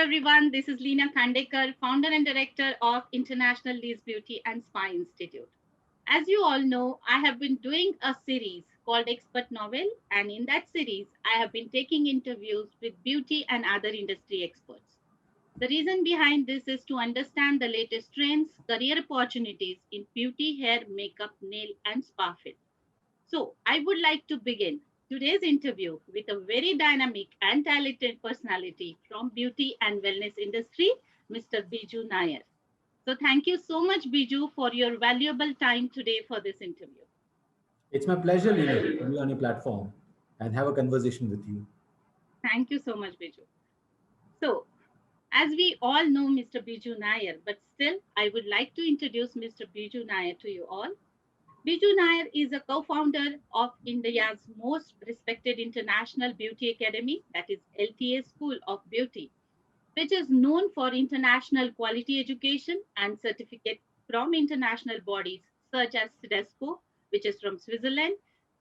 everyone. This is Leena Khandekar, founder and director of International Lee's Beauty and Spa Institute. As you all know, I have been doing a series called Expert Novel, and in that series, I have been taking interviews with beauty and other industry experts. The reason behind this is to understand the latest trends, career opportunities in beauty, hair, makeup, nail, and spa field. So, I would like to begin today's interview with a very dynamic and talented personality from beauty and wellness industry, Mr. Biju Nair. So, thank you so much, Biju, for your valuable time today for this interview. It's my pleasure, Lena, to be on your platform and have a conversation with you. Thank you so much, Biju. So, as we all know Mr. Biju Nair, but still, I would like to introduce Mr. Biju Nair to you all. Biju Nair is a co-founder of India's most respected international beauty academy, that is LTA School of Beauty, which is known for international quality education and certificate from international bodies such as CIDESCO, which is from Switzerland,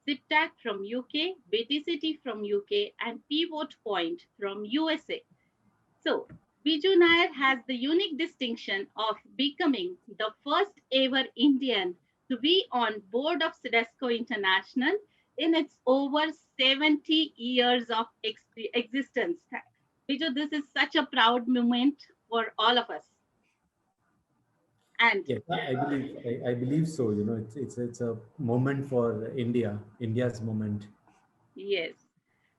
CIPTAC from UK, BTCT from UK, and Pivot Point from USA. So, Biju Nair has the unique distinction of becoming the first ever Indian to be on board of CIDESCO International in its over 70 years of existence. Biju, this is such a proud moment for all of us. And Yes, I believe so. You know, it's a moment for India's moment. yes.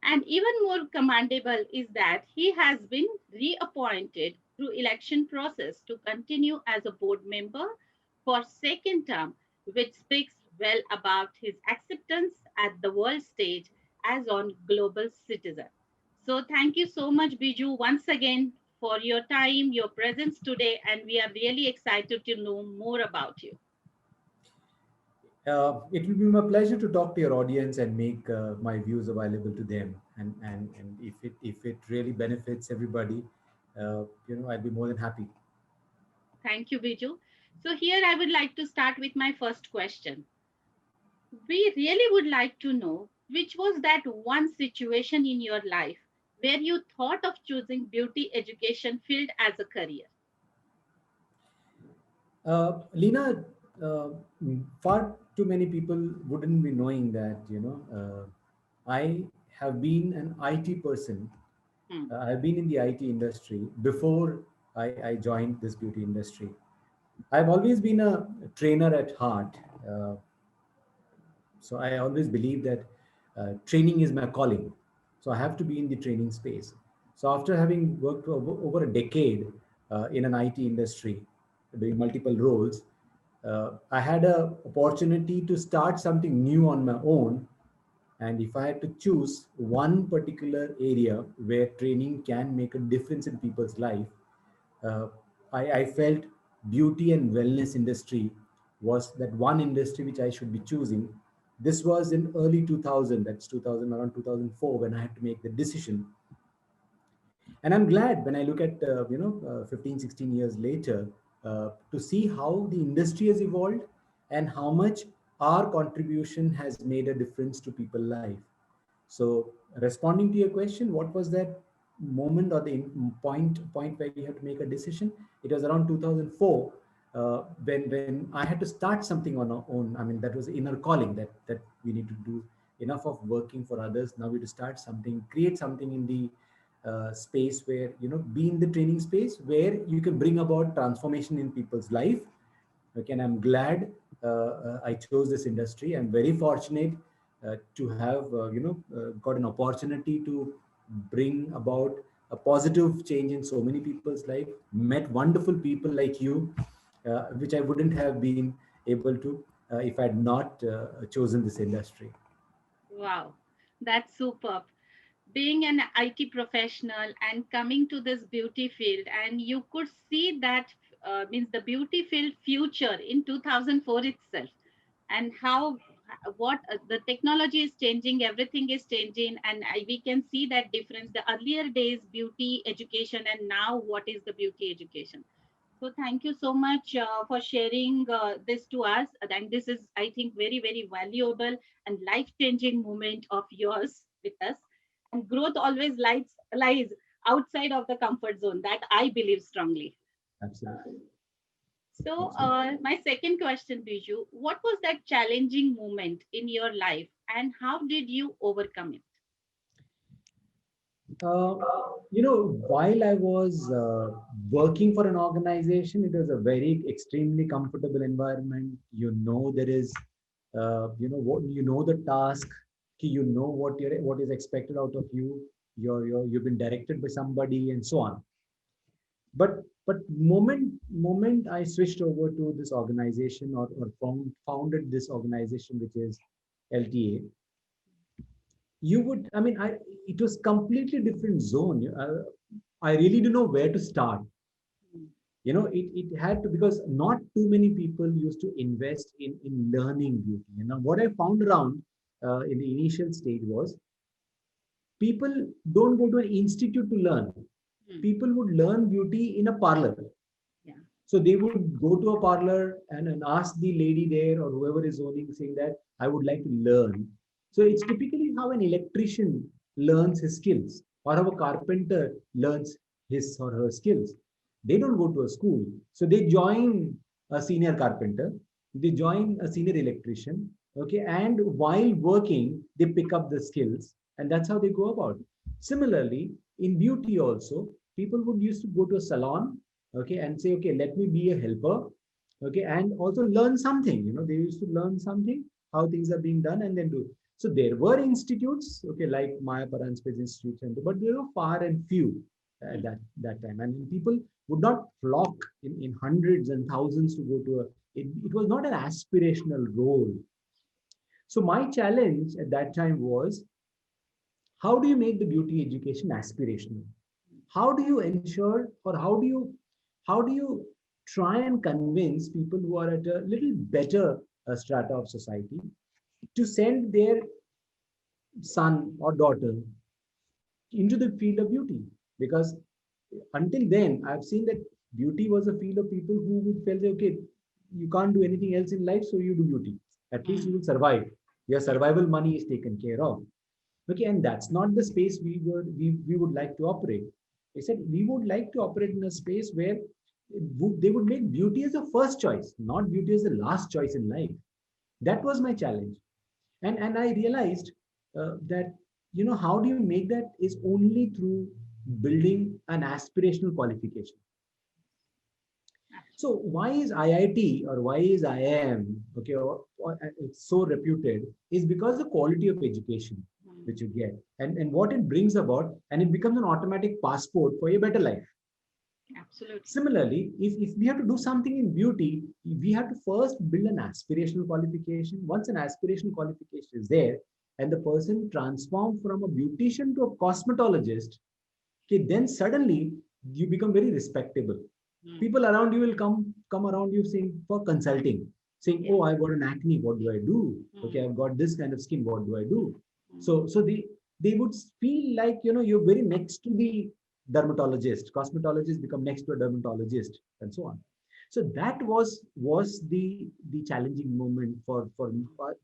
And even more commendable is that he has been reappointed through election process to continue as a board member for second term, which speaks well about his acceptance at the world stage as on global citizen. So thank you so much, Biju, once again for your time, your presence today, and we are really excited to know more about you. It will be my pleasure to talk to your audience and make my views available to them. And if it really benefits everybody, I'll be more than happy. Thank you, Biju. So here I would like to start with my first question. We really would like to know which was that one situation in your life where you thought of choosing beauty education field as a career. Lena, far too many people wouldn't be knowing that, I have been an IT person. Hmm. I've been in the IT industry before I joined this beauty industry. I've always been a trainer at heart. Uh, so I always believe that training is my calling. So I have to be in the training space. So after having worked over a decade in an IT industry, doing multiple roles, I had a opportunity to start something new on my own. And if I had to choose one particular area where training can make a difference in people's life, uh, I felt beauty and wellness industry was that one industry which I should be choosing. This was in early 2000, that's 2000, around 2004, when I had to make the decision. And I'm glad when I look at 15, 16 years later, to see how the industry has evolved and how much our contribution has made a difference to people's life. So responding to your question, what was that moment or the point where you have to make a decision? It was around 2004, when I had to start something on our own. I mean, that was inner calling, that we need to do enough of working for others. Now we to start something, create something in the space where, be in the training space where you can bring about transformation in people's life. Okay, and I'm glad I chose this industry. I'm very fortunate to have got an opportunity to bring about a positive change in so many people's life. Met wonderful people like you, which I wouldn't have been able to if I had not chosen this industry. Wow, that's superb. Being an IT professional and coming to this beauty field, and you could see that means the beauty field future in 2004 itself, and how what the technology is changing, everything is changing, and we can see that difference. The earlier days beauty education, and now what is the beauty education. So thank you so much for sharing this to us. And this is, I think, very, very valuable and life-changing moment of yours with us. And growth always lies outside of the comfort zone. That I believe strongly. Absolutely. So, Absolutely. my second question, Biju, what was that challenging moment in your life and how did you overcome it? Uh, while I was working for an organization, it was a very extremely comfortable environment. There is, what you know the task, you know what is expected out of you. You've been directed by somebody and so on. But moment I switched over to this organization or founded this organization, which is LTA, you would I mean I it was completely different zone. I really don't know where to start. Mm, It had to, because not too many people used to invest in learning beauty. What I found around in the initial stage was people don't go to an institute to learn. mm, People would learn beauty in a parlor. yeah. So they would go to a parlor and ask the lady there or whoever is owning, saying that I would like to learn. So it's typically how an electrician learns his skills or how a carpenter learns his or her skills. They don't go to a school. So they join a senior carpenter, they join a senior electrician, okay, and while working, they pick up the skills, and that's how they go about. Similarly, in beauty also, people would used to go to a salon, okay, and say, okay, let me be a helper, okay, and also learn something. They used to learn something, how things are being done, and then do. So there were institutes, okay, like Maya Paranspe's Institute Center, but they were far and few at Mm, that time. And people would not flock in hundreds and thousands to go to it was not an aspirational role. So my challenge at that time was, how do you make the beauty education aspirational? How do you ensure, or how do you try and convince people who are at a little better strata of society to send their son or daughter into the field of beauty? Because until then, I've seen that beauty was a field of people who would feel, okay, you can't do anything else in life, so you do beauty. At least you mm, will survive. Your yeah. survival money is taken care of. Okay, and that's not the space we would like to operate. They said we would like to operate in a space where they would make beauty as a first choice, not beauty as the last choice in life. That was my challenge. And I realized that, how do you make that is only through building an aspirational qualification. So why is IIT or why is IIM, okay, or it's so reputed, is because the quality of education Mm, which you get, and what it brings about, and it becomes an automatic passport for a better life. absolutely. Similarly, if we have to do something in beauty, we have to first build an aspirational qualification. Once an aspirational qualification is there, and the person transforms from a beautician to a cosmetologist, okay, then suddenly you become very respectable. Mm, People around you will come around you saying for consulting, saying, yeah. oh, I've got an acne, what do I do? Okay, Mm, I've got this kind of skin, what do I do? mm, So they would feel like, you're very next to the dermatologist. Cosmetologists become next to a dermatologist, and so on. So that was the challenging moment for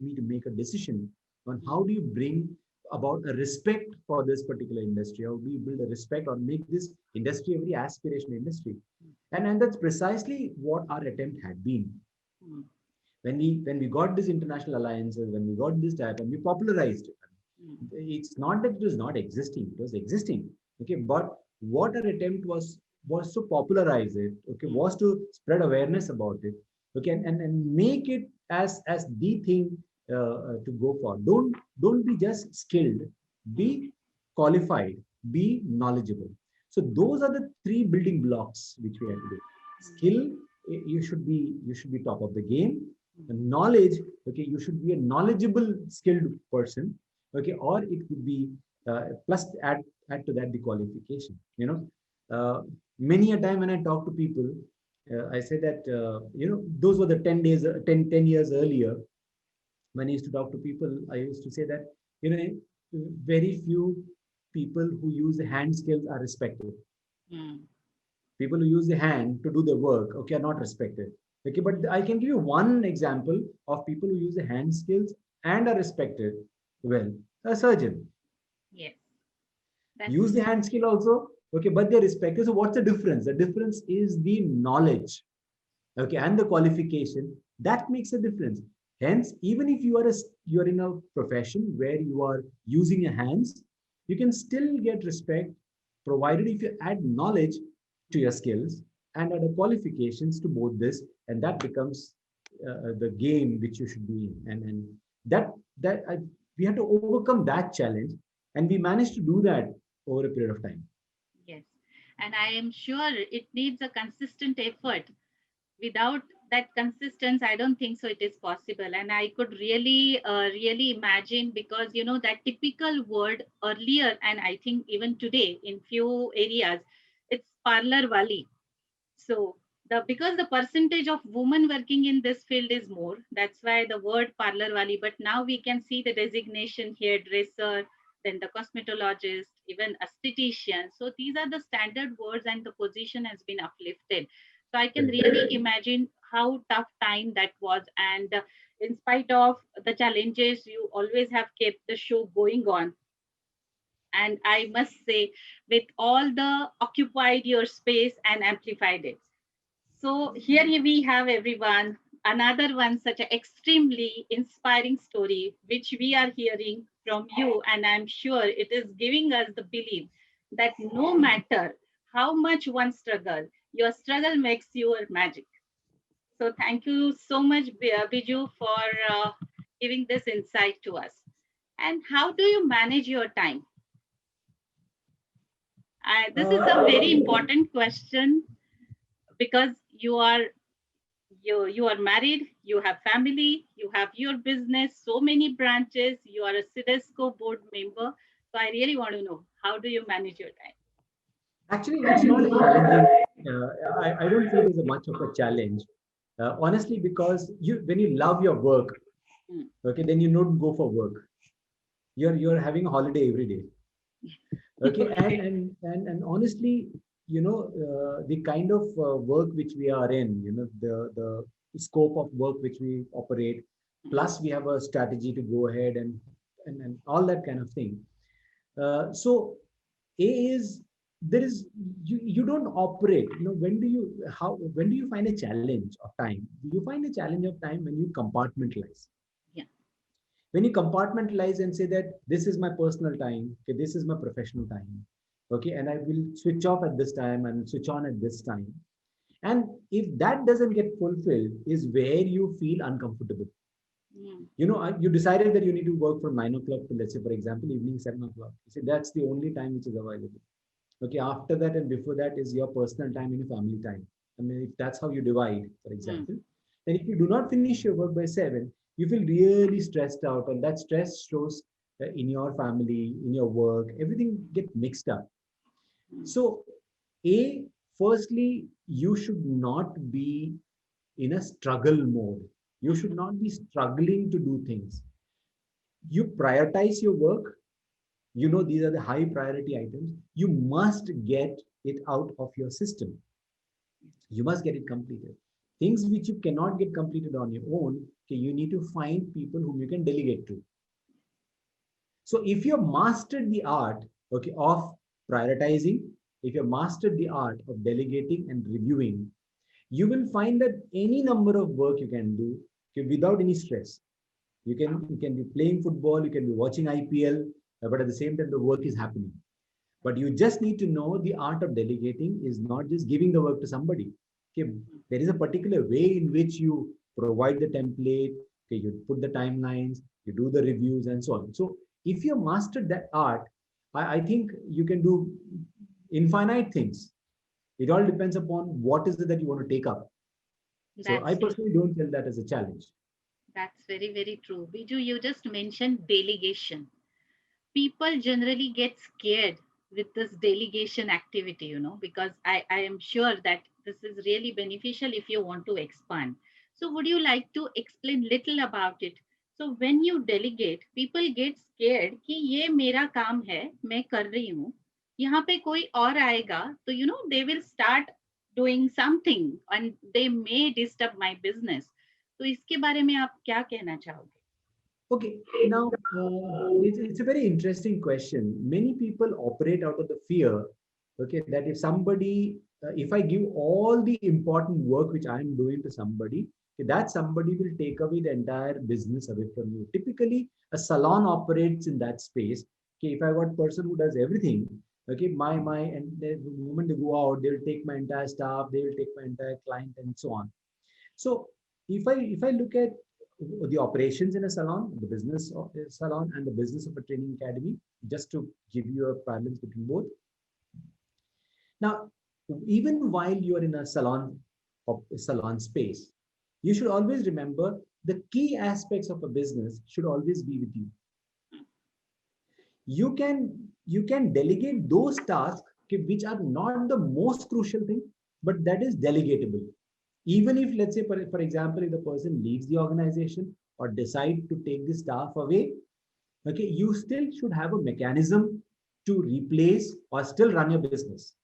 me to make a decision on mm, how do you bring about a respect for this particular industry. How do you build a respect or make this industry a very aspirational industry? And that's precisely what our attempt had been. mm, When we got this international alliances, when we got this type, and we popularized it. mm, It's not that it was not existing; it was existing. Okay, but what our attempt was to popularize it. Okay, mm, was to spread awareness about it. Okay, and make it as the thing to go for. Don't be just skilled, mm, be qualified, be knowledgeable. So those are the three building blocks which we have to do. Skill, you should be top of the game. mm, And knowledge, okay, you should be a knowledgeable, skilled person, okay, or it could be plus add to that the qualification. Many a time when I talk to people, I say that those were the 10 days 10 years earlier. When I used to talk to people, I used to say that, you know very few people who use the hand skills are respected. mm, People who use the hand to do the work, okay, are not respected. Okay, but I can give you one example of people who use the hand skills and are respected. Well, a surgeon yes. That's use the hand skill also, Okay, but they're respected. So what's the difference? The difference is the knowledge, okay, and the qualification. That makes a difference. Hence, even if you are in a profession where you are using your hands, you can still get respect, provided if you add knowledge to your skills and add qualifications to both this, and that becomes the game which you should be in. And that that I, we had to overcome that challenge, and we managed to do that over a period of time. Yes. And I am sure it needs a consistent effort. Without that consistency, I don't think so it is possible. And I could really really imagine, because you know that typical word earlier, and I think even today in few areas, it's parlor wali. So the, because the percentage of women working in this field is more, that's why the word parlor wali. But now we can see the designation hairdresser, then the cosmetologist, even aesthetician. So these are the standard words, and the position has been uplifted. So I can really imagine how tough time that was. And in spite of the challenges, you always have kept the show going on. And I must say, with all the occupied your space and amplified it. So here we have, everyone, another one such an extremely inspiring story which we are hearing from you, and I'm sure it is giving us the belief that no matter how much one struggle, your struggle makes your magic. So thank you so much, Biju, for giving this insight to us. And how do you manage your time? This is a very important question, because you are married, you have family, you have your business, so many branches, you are a Cedesco board member. So I really want to know, how do you manage your time? Actually, it's not a challenging. I don't feel it's a much of a challenge, honestly, because when you love your work, Hmm. okay, then you don't go for work. You're having a holiday every day. Okay, Okay. and honestly, the kind of work which we are in, the scope of work which we operate, plus we have a strategy to go ahead and all that kind of thing. So A is there is you don't operate. When do you find a challenge of time? You find a challenge of time when you compartmentalize. Yeah. When you compartmentalize and say that this is my personal time, okay, this is my professional time, okay, and I will switch off at this time and switch on at this time. And if that doesn't get fulfilled, is where you feel uncomfortable. Hmm. You decided that you need to work from 9 o'clock to, let's say, for example, evening 7 o'clock. You say that's the only time which is available. Okay, after that and before that is your personal time and your family time. I mean, if that's how you divide, for Hmm. example, then if you do not finish your work by 7, you feel really stressed out, and that stress shows in your family, in your work, everything get mixed up. Hmm. So, A, firstly, you should not be in a struggle mode. You Hmm. should not be struggling to do things. You prioritize your work. These are the high priority items. You must get it out of your system. You must get it completed. Things which you cannot get completed on your own, okay, you need to find people whom you can delegate to. So if you have mastered the art, okay, of prioritizing, if you have mastered the art of delegating and reviewing, you will find that any number of work you can do, okay, without any stress. You can be playing football, you can be watching IPL, but at the same time the work is happening. But you just need to know the art of delegating is not just giving the work to somebody. Okay, there is a particular way in which you provide the template. Okay, you put the timelines, you do the reviews, and so on. So if you mastered that art, I think you can do infinite things. It all depends upon what is it that you want to take up. So I That's true. personally don't tell that as a challenge. That's very, very true. Biju, you just mentioned delegation. People generally get scared with this delegation activity, because I am sure that this is really beneficial if you want to expand. So would you like to explain little about it? So when you delegate, people get scared कि ये मेरा काम है, मैं कर रही हूँ, यहाँ पे कोई और आएगा, तो they will start doing something and they may disturb my business. तो इसके बारे में आप क्या कहना चाहोगे? Okay, now it's a very interesting question. Many people operate out of the fear Okay, that if somebody, if I give all the important work which I am doing to somebody, okay, that somebody will take away the entire business away from you. Typically, a salon operates in that space. Okay, if I got person who does everything, okay, and the moment they go out, they will take my entire staff, they will take my entire client, and so on. So if I look at the operations in a salon, the business of a salon, and the business of a training academy, just to give you a balance between both. Now, even while you are in a salon space, you should always remember the key aspects of a business should always be with you. You can delegate those tasks which are not the most crucial thing, but that is delegatable. Even if, let's say, for example, if the person leaves the organization or decide to take the staff away, okay, you still should have a mechanism to replace or still run your business.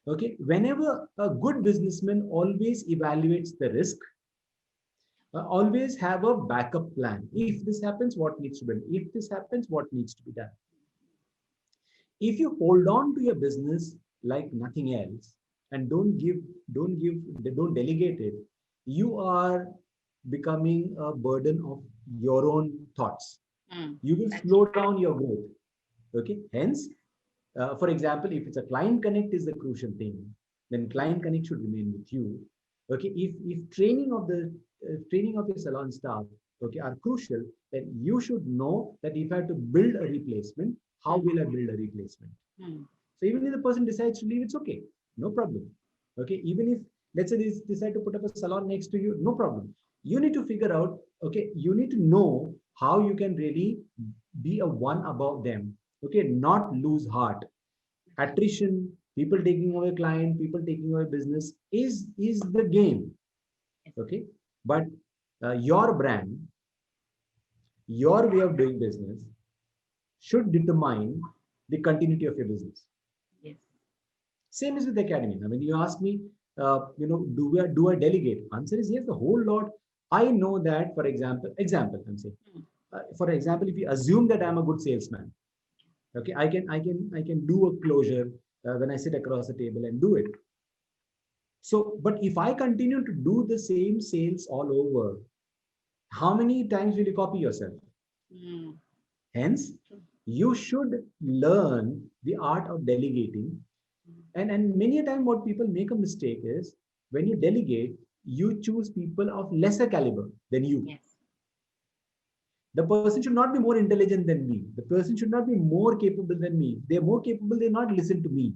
Okay, whenever a good businessman always evaluates the risk, always have a backup plan. If this happens, what needs to be done? If this happens, what needs to be done? If you hold on to your business like nothing else and don't delegate it, you are becoming a burden of your own thoughts. You will That's slow down your growth. Okay, hence, for example, if it's a client connect is the crucial thing, then client connect should remain with you. Okay, if training of your salon staff, okay, are crucial, then you should know that if I have to build a replacement, how will I build a replacement? So even if the person decides to leave, it's okay, no problem. Okay, even if, let's say, they decide to put up a salon next to you, no problem. You need to figure out, okay, you need to know how you can really be a one above them. Okay, not lose heart. Attrition, people taking away client, people taking away business is the game. Okay, but your brand, your way of doing business should determine the continuity of your business. yes. Same is with the academy. Now, when you ask me, do I delegate? Answer is yes, the whole lot. I know that, for example, I'm saying, for example, if you assume that I'm a good salesman, okay, I can do a closure when I sit across the table and do it. So, but if I continue to do the same sales all over, how many times will you copy yourself? Mm. Hence, you should learn the art of delegating. And many a time what people make a mistake is when you delegate, you choose people of lesser caliber than you. Yes. The person should not be more intelligent than me. The person should not be more capable than me. They're more capable, they not listen to me.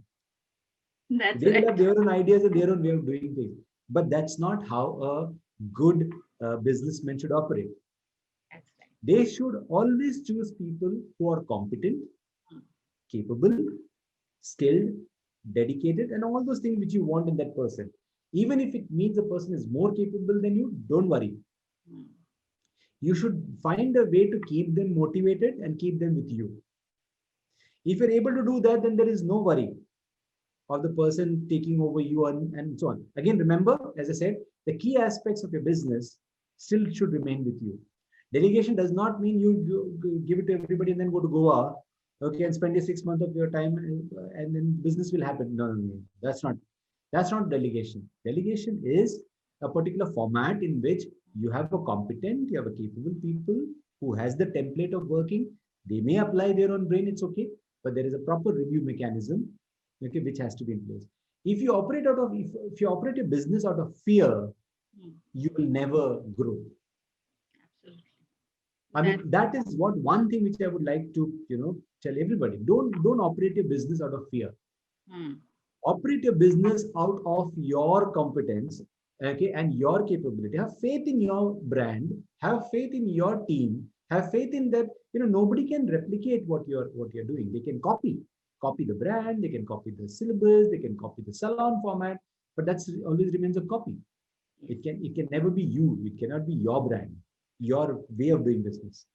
That's They will right. have their own ideas and their own way of doing things. But that's not how a good businessman should operate. That's right. They should always choose people who are competent, capable, skilled, dedicated, and all those things which you want in that person. Even if it means the person is more capable than you, don't worry. Mm. You should find a way to keep them motivated and keep them with you. If you're able to do that, then there is no worry of the person taking over you and so on. Again, remember, as I said, the key aspects of your business still should remain with you. Delegation does not mean you give it to everybody and then go to Goa, okay, and spend your 6 months of your time and then business will happen. No, no, no, that's not delegation. Delegation is a particular format in which you have a competent, you have a capable people who has the template of working. They may apply their own brain, it's okay, but there is a proper review mechanism, okay, which has to be in place. If you operate a business out of fear, you will never grow. Absolutely. I mean, that is what one thing which I would like to, tell everybody. Don't operate your business out of fear. Mm. Operate your business out of your competence, okay, and your capability. Have faith in your brand. Have faith in your team. Have faith in that. Nobody can replicate what you're doing. They can copy the brand. They can copy the syllabus. They can copy the salon format. But that's always remains a copy. Yes. It can never be you. It cannot be your brand, your way of doing business.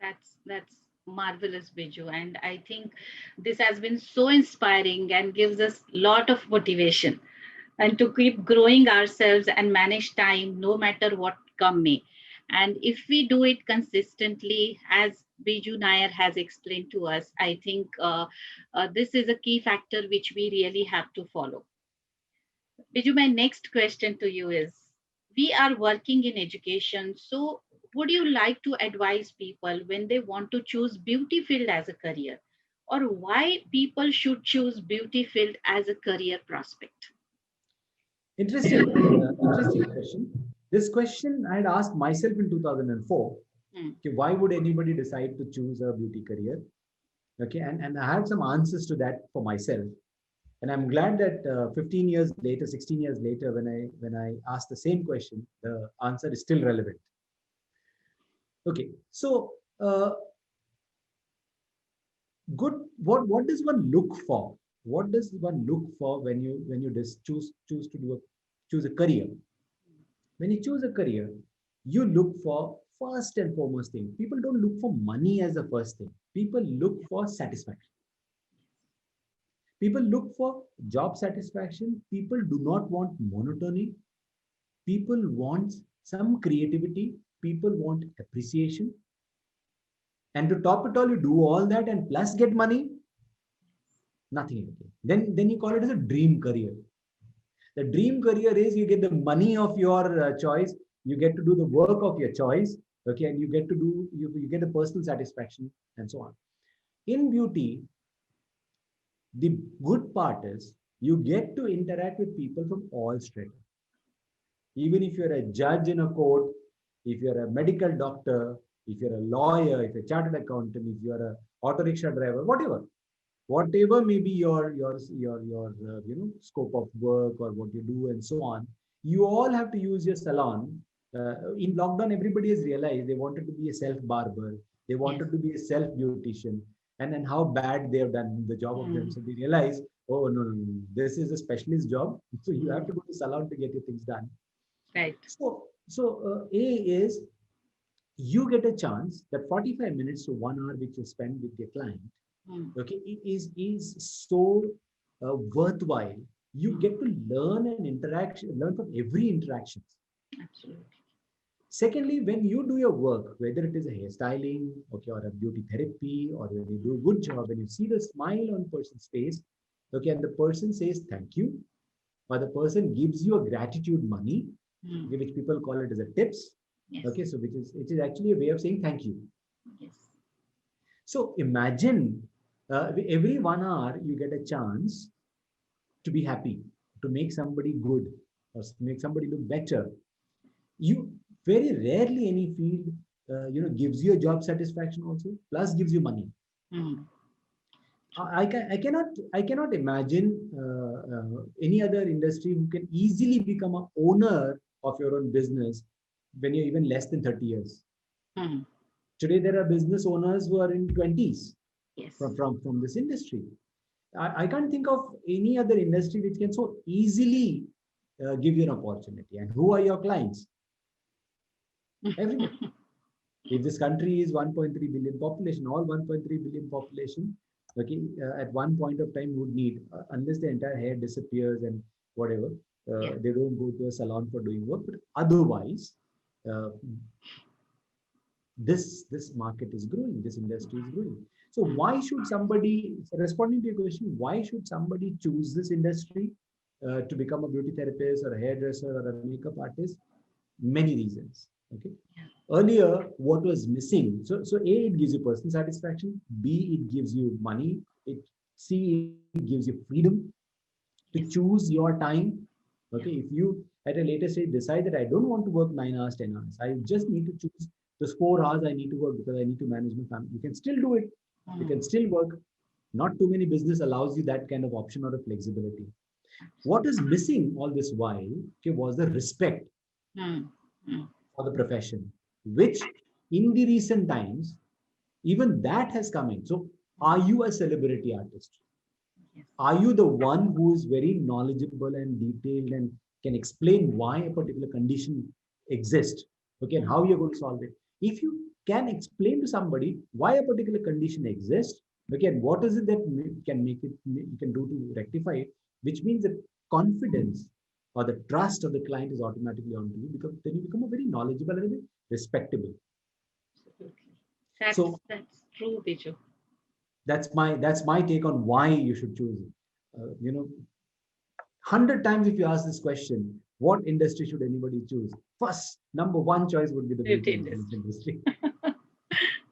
That's marvelous, Biju. And I think this has been so inspiring and gives us a lot of motivation and to keep growing ourselves and manage time no matter what come may. And if we do it consistently, as Biju Nair has explained to us, I think this is a key factor which we really have to follow. Biju, my next question to you is, we are working in education, so would you like to advise people when they want to choose beauty field as a career, or why people should choose beauty field as a career prospect? Interesting question. This question I had asked myself in 2004. Hmm. Okay, why would anybody decide to choose a beauty career? Okay, and I had some answers to that for myself. And I'm glad that 15 years later, 16 years later, when I asked the same question, the answer is still relevant. Okay, so good. What does one look for? What does one look for when you just choose to choose a career? When you choose a career, you look for first and foremost thing. People don't look for money as the first thing. People look for satisfaction. People look for job satisfaction. People do not want monotony. People want some creativity. People want appreciation. And to top it all, you do all that and plus get money, nothing in it. Then you call it as a dream career. The dream career is you get the money of your choice, you get to do the work of your choice, okay, and you get to do you get a personal satisfaction and so on. In beauty, the good part is you get to interact with people from all strata. Even if you're a judge in a court, if you're a medical doctor, if you're a lawyer, if you're a chartered accountant, if you're a auto rickshaw driver, whatever may be your scope of work or what you do and so on, you all have to use your salon. In lockdown, everybody has realized they wanted to be a self barber, they Yes. wanted to be a self beautician, and then how bad they have done the job of them. Hmm. So they realize, oh no, this is a specialist job, so you have Hmm. to go to salon to get your things done. Right. So A is you get a chance that 45 minutes to 1 hour which you spend with your client, Hmm. okay, it is so worthwhile. You Hmm. get to learn from every interaction. Absolutely. Secondly, when you do your work, whether it is a hairstyling, okay, or a beauty therapy, or when you do a good job, when you see the smile on person's face, okay, and the person says thank you, or the person gives you a gratitude money, Hmm. okay, which people call it as a tips, Yes. okay, so which is actually a way of saying thank you. Yes. So imagine every 1 hour you get a chance to be happy, to make somebody good, or make somebody look better. You very rarely any field gives you a job satisfaction also, plus gives you money. Hmm. I cannot imagine any other industry who can easily become a owner of your own business when you're even less than 30 years. Hmm. Today there are business owners who are in 20s Yes. from this industry. I can't think of any other industry which can so easily give you an opportunity. And who are your clients? Everybody. If this country is 1.3 billion population, all 1.3 billion population, okay, at one point of time would need, unless the entire hair disappears and whatever, Yeah. they don't go to a salon for doing work. But otherwise, uh, this market is growing, this industry is growing. So Hmm. why should somebody, responding to your question, why should somebody choose this industry to become a beauty therapist or a hairdresser or a makeup artist? Many reasons. Okay. Yeah. Earlier, what was missing? So A, it gives you personal satisfaction. B, it gives you money. C, it gives you freedom to Yes. choose your time. Okay, Yeah. if you at a later stage decide that I don't want to work 9 hours, 10 hours, I just need to choose those 4 hours I need to work because I need to manage my family. You can still do it. You Hmm. can still work. Not too many business allows you that kind of option or a flexibility. What is Absolutely. missing all this while, okay, was the respect Hmm. Hmm. for the profession, which in the recent times, even that has come in. So, are Hmm. you a celebrity artist? Yes. Are you the one who is very knowledgeable and detailed and can explain why a particular condition exists? Okay, and Hmm. how you're going to solve it? If you can explain to somebody why a particular condition exists, okay, and what is it that can make it you can do to rectify it, which means that confidence or the trust of the client is automatically onto you because then you become a very knowledgeable and a very respectable. Absolutely. So That's true, Biju. that's my take on why you should choose. 100 times if you ask this question, what industry should anybody choose? First, number one choice would be the beauty Beauty and wellness industry. industry.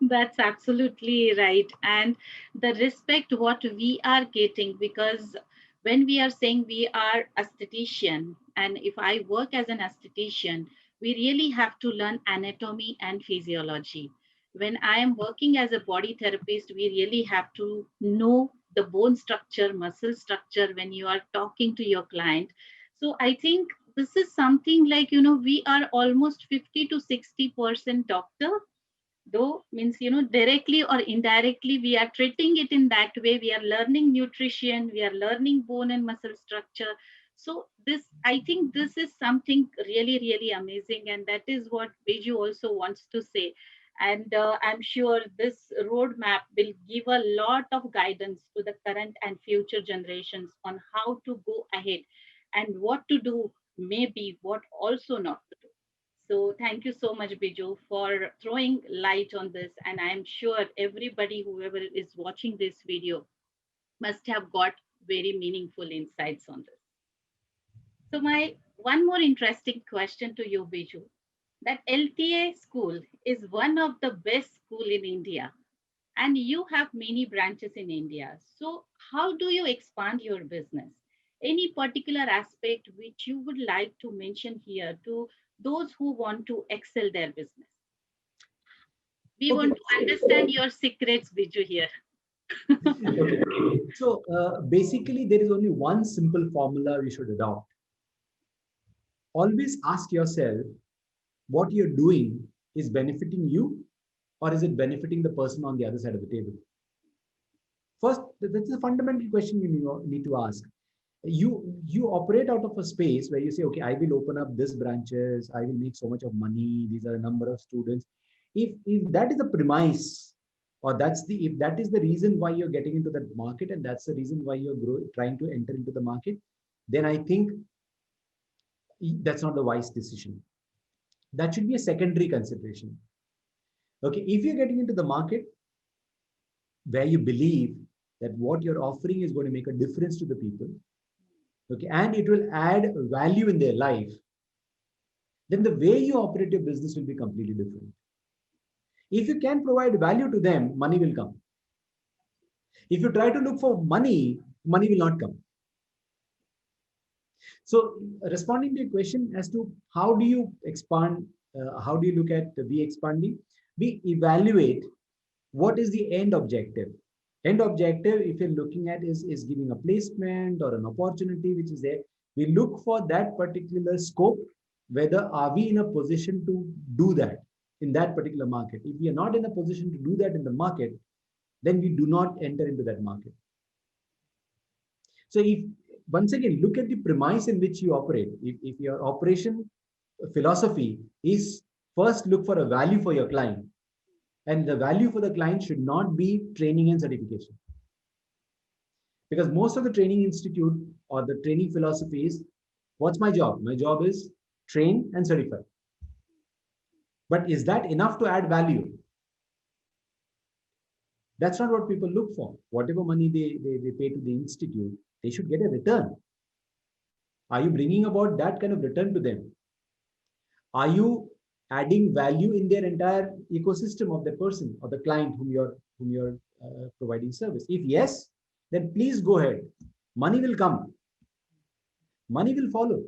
That's absolutely right. And the respect what we are getting, because when we are saying we are aesthetician, and if I work as an aesthetician, we really have to learn anatomy and physiology. When I am working as a body therapist, we really have to know the bone structure, muscle structure when you are talking to your client. So I think this is something like, we are almost 50 to 60% doctor, though means directly or indirectly we are treating it in that way. We are learning nutrition, we are learning bone and muscle structure. So this, I think this is something really really amazing, and that is what Biju also wants to say. And I'm sure this roadmap will give a lot of guidance to the current and future generations on how to go ahead and what to do, maybe what also not to do. So thank you so much, Biju, for throwing light on this. And I'm sure everybody, whoever is watching this video, must have got very meaningful insights on this. So my one more interesting question to you, Biju, that LTA school is one of the best school in India, and you have many branches in India. So how do you expand your business? Any particular aspect which you would like to mention here to those who want to excel their business? We Okay, want to understand your secrets, Biju, here. okay. So basically, there is only one simple formula we should adopt. Always ask yourself what you're doing is benefiting you, or is it benefiting the person on the other side of the table? First, that's a fundamental question you need to ask. You operate out of a space where you say, okay, I will open up this branches, I will make so much of money, these are a number of students. If that is the premise, or if that is the reason why you're getting into that market, and that's the reason why you're trying to enter into the market, then I think that's not the wise decision. That should be a secondary consideration. Okay, if you're getting into the market where you believe that what you're offering is going to make a difference to the people, okay, and it will add value in their life, then the way you operate your business will be completely different. If you can provide value to them, money will come. If you try to look for money, money will not come. So, responding to your question as to how do you expand, how do you look at we expanding? We evaluate what is the end objective. End objective, if you're looking at, is giving a placement or an opportunity which is there. We look for that particular scope, whether are we in a position to do that in that particular market. If we are not in a position to do that in the market, then we do not enter into that market. So if once again look at the premise in which you operate, if your operation philosophy is first look for a value for your client, and the value for the client should not be training and certification, because most of the training institute or the training philosophy is, what's my job? My job is train and certify. But is that enough to add value? That's not what people look for. Whatever money they pay to the institute, they should get a return. Are you bringing about that kind of return to them? Are you adding value in their entire ecosystem of the person or the client whom you're providing service? If yes, then please go ahead. Money will come. Money will follow.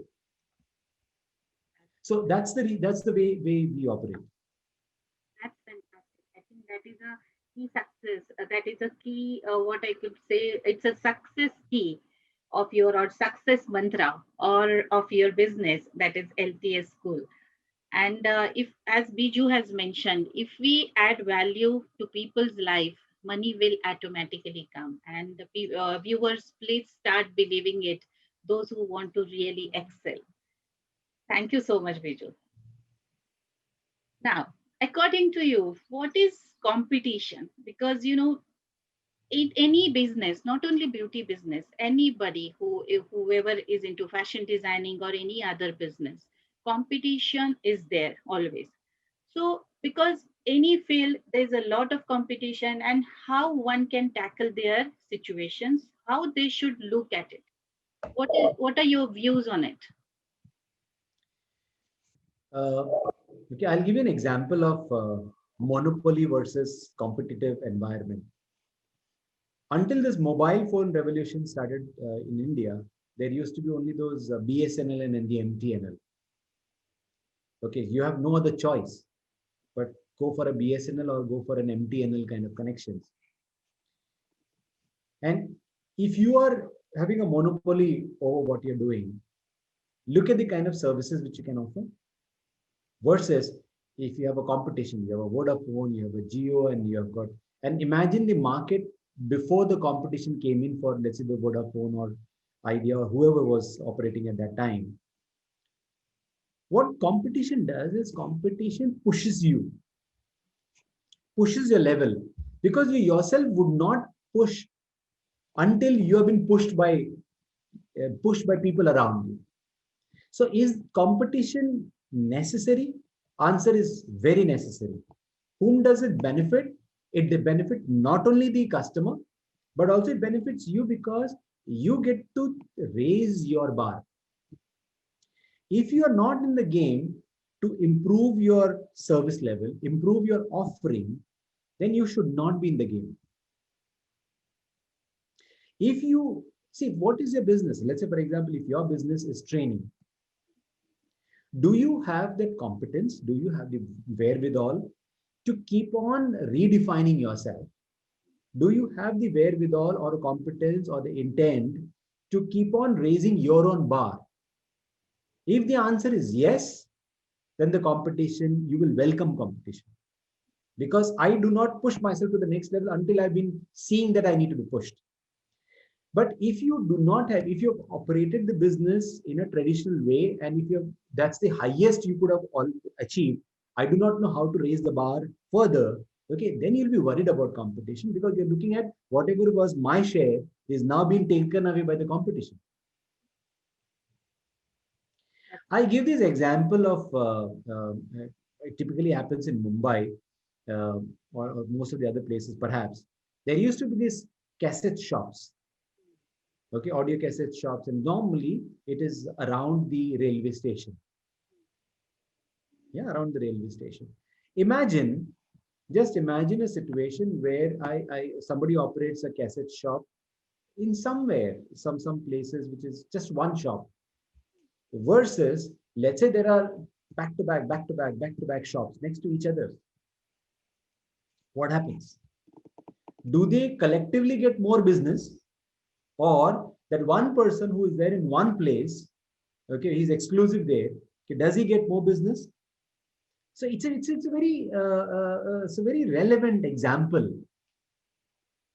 So that's the way we operate. That's fantastic. I think that is a key success. That is a key, what I could say, it's a success key of your or success mantra or of your business, that is LTS school. And if, as Biju has mentioned, if we add value to people's life, money will automatically come. And the viewers, please start believing it, those who want to really excel. Thank you so much, Biju. Now, according to you, what is competition? Because, in any business, not only beauty business, anybody whoever is into fashion designing or any other business, competition is there always. So because any field there's a lot of competition, and how one can tackle their situations, how they should look at it. What are your views on it? Uh, okay, I'll give you an example of monopoly versus competitive environment. Until this mobile phone revolution started in India, there used to be only those BSNL and the MTNL. Okay, you have no other choice but go for a BSNL or go for an MTNL kind of connections. And if you are having a monopoly over what you're doing, look at the kind of services which you can offer versus if you have a competition, you have a Vodafone, you have a Geo, and you have got, and imagine the market before the competition came in for, let's say, the Vodafone or Idea or whoever was operating at that time. What competition does is competition pushes your level, because you yourself would not push until you have been pushed by people around you. So is competition necessary? Answer is very necessary. Whom does it benefit? It benefits not only the customer, but also it benefits you because you get to raise your bar. If you are not in the game to improve your service level, improve your offering, then you should not be in the game. If you see, what is your business? Let's say, for example, if your business is training, do you have that competence? Do you have the wherewithal to keep on redefining yourself? Do you have the wherewithal or competence or the intent to keep on raising your own bar? If the answer is yes, then the competition, you will welcome competition. Because I do not push myself to the next level until I've been seeing that I need to be pushed. But if you do not have, if you've operated the business in a traditional way, and if you that's the highest you could have achieved, I do not know how to raise the bar further. Okay, then you'll be worried about competition because you're looking at whatever was my share is now being taken away by the competition. I give this example of it typically happens in Mumbai or most of the other places, perhaps. There used to be these cassette shops, okay, audio cassette shops, and normally it is around the railway station. Yeah, around the railway station. Imagine, just imagine a situation where somebody operates a cassette shop in somewhere, some places which is just one shop, versus let's say there are back to back shops next to each other. What happens? Do they collectively get more business, or that one person who is there in one place, okay, he's exclusive there, okay, does he get more business? So it's a very relevant example.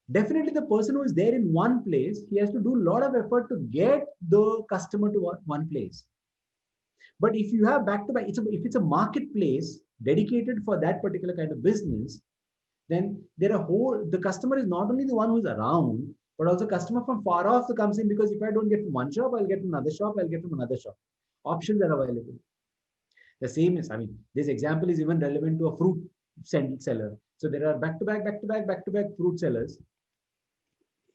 Definitely the person who is there in one place, he has to do a lot of effort to get the customer to one place. But if you have back to back, if it's a marketplace dedicated for that particular kind of business, then the customer is not only the one who's around, but also customer from far off comes in, because if I don't get from one shop, I'll get from another shop, I'll get from another shop. Options are available. The same is, I mean, this example is even relevant to a fruit seller. So there are back to back fruit sellers.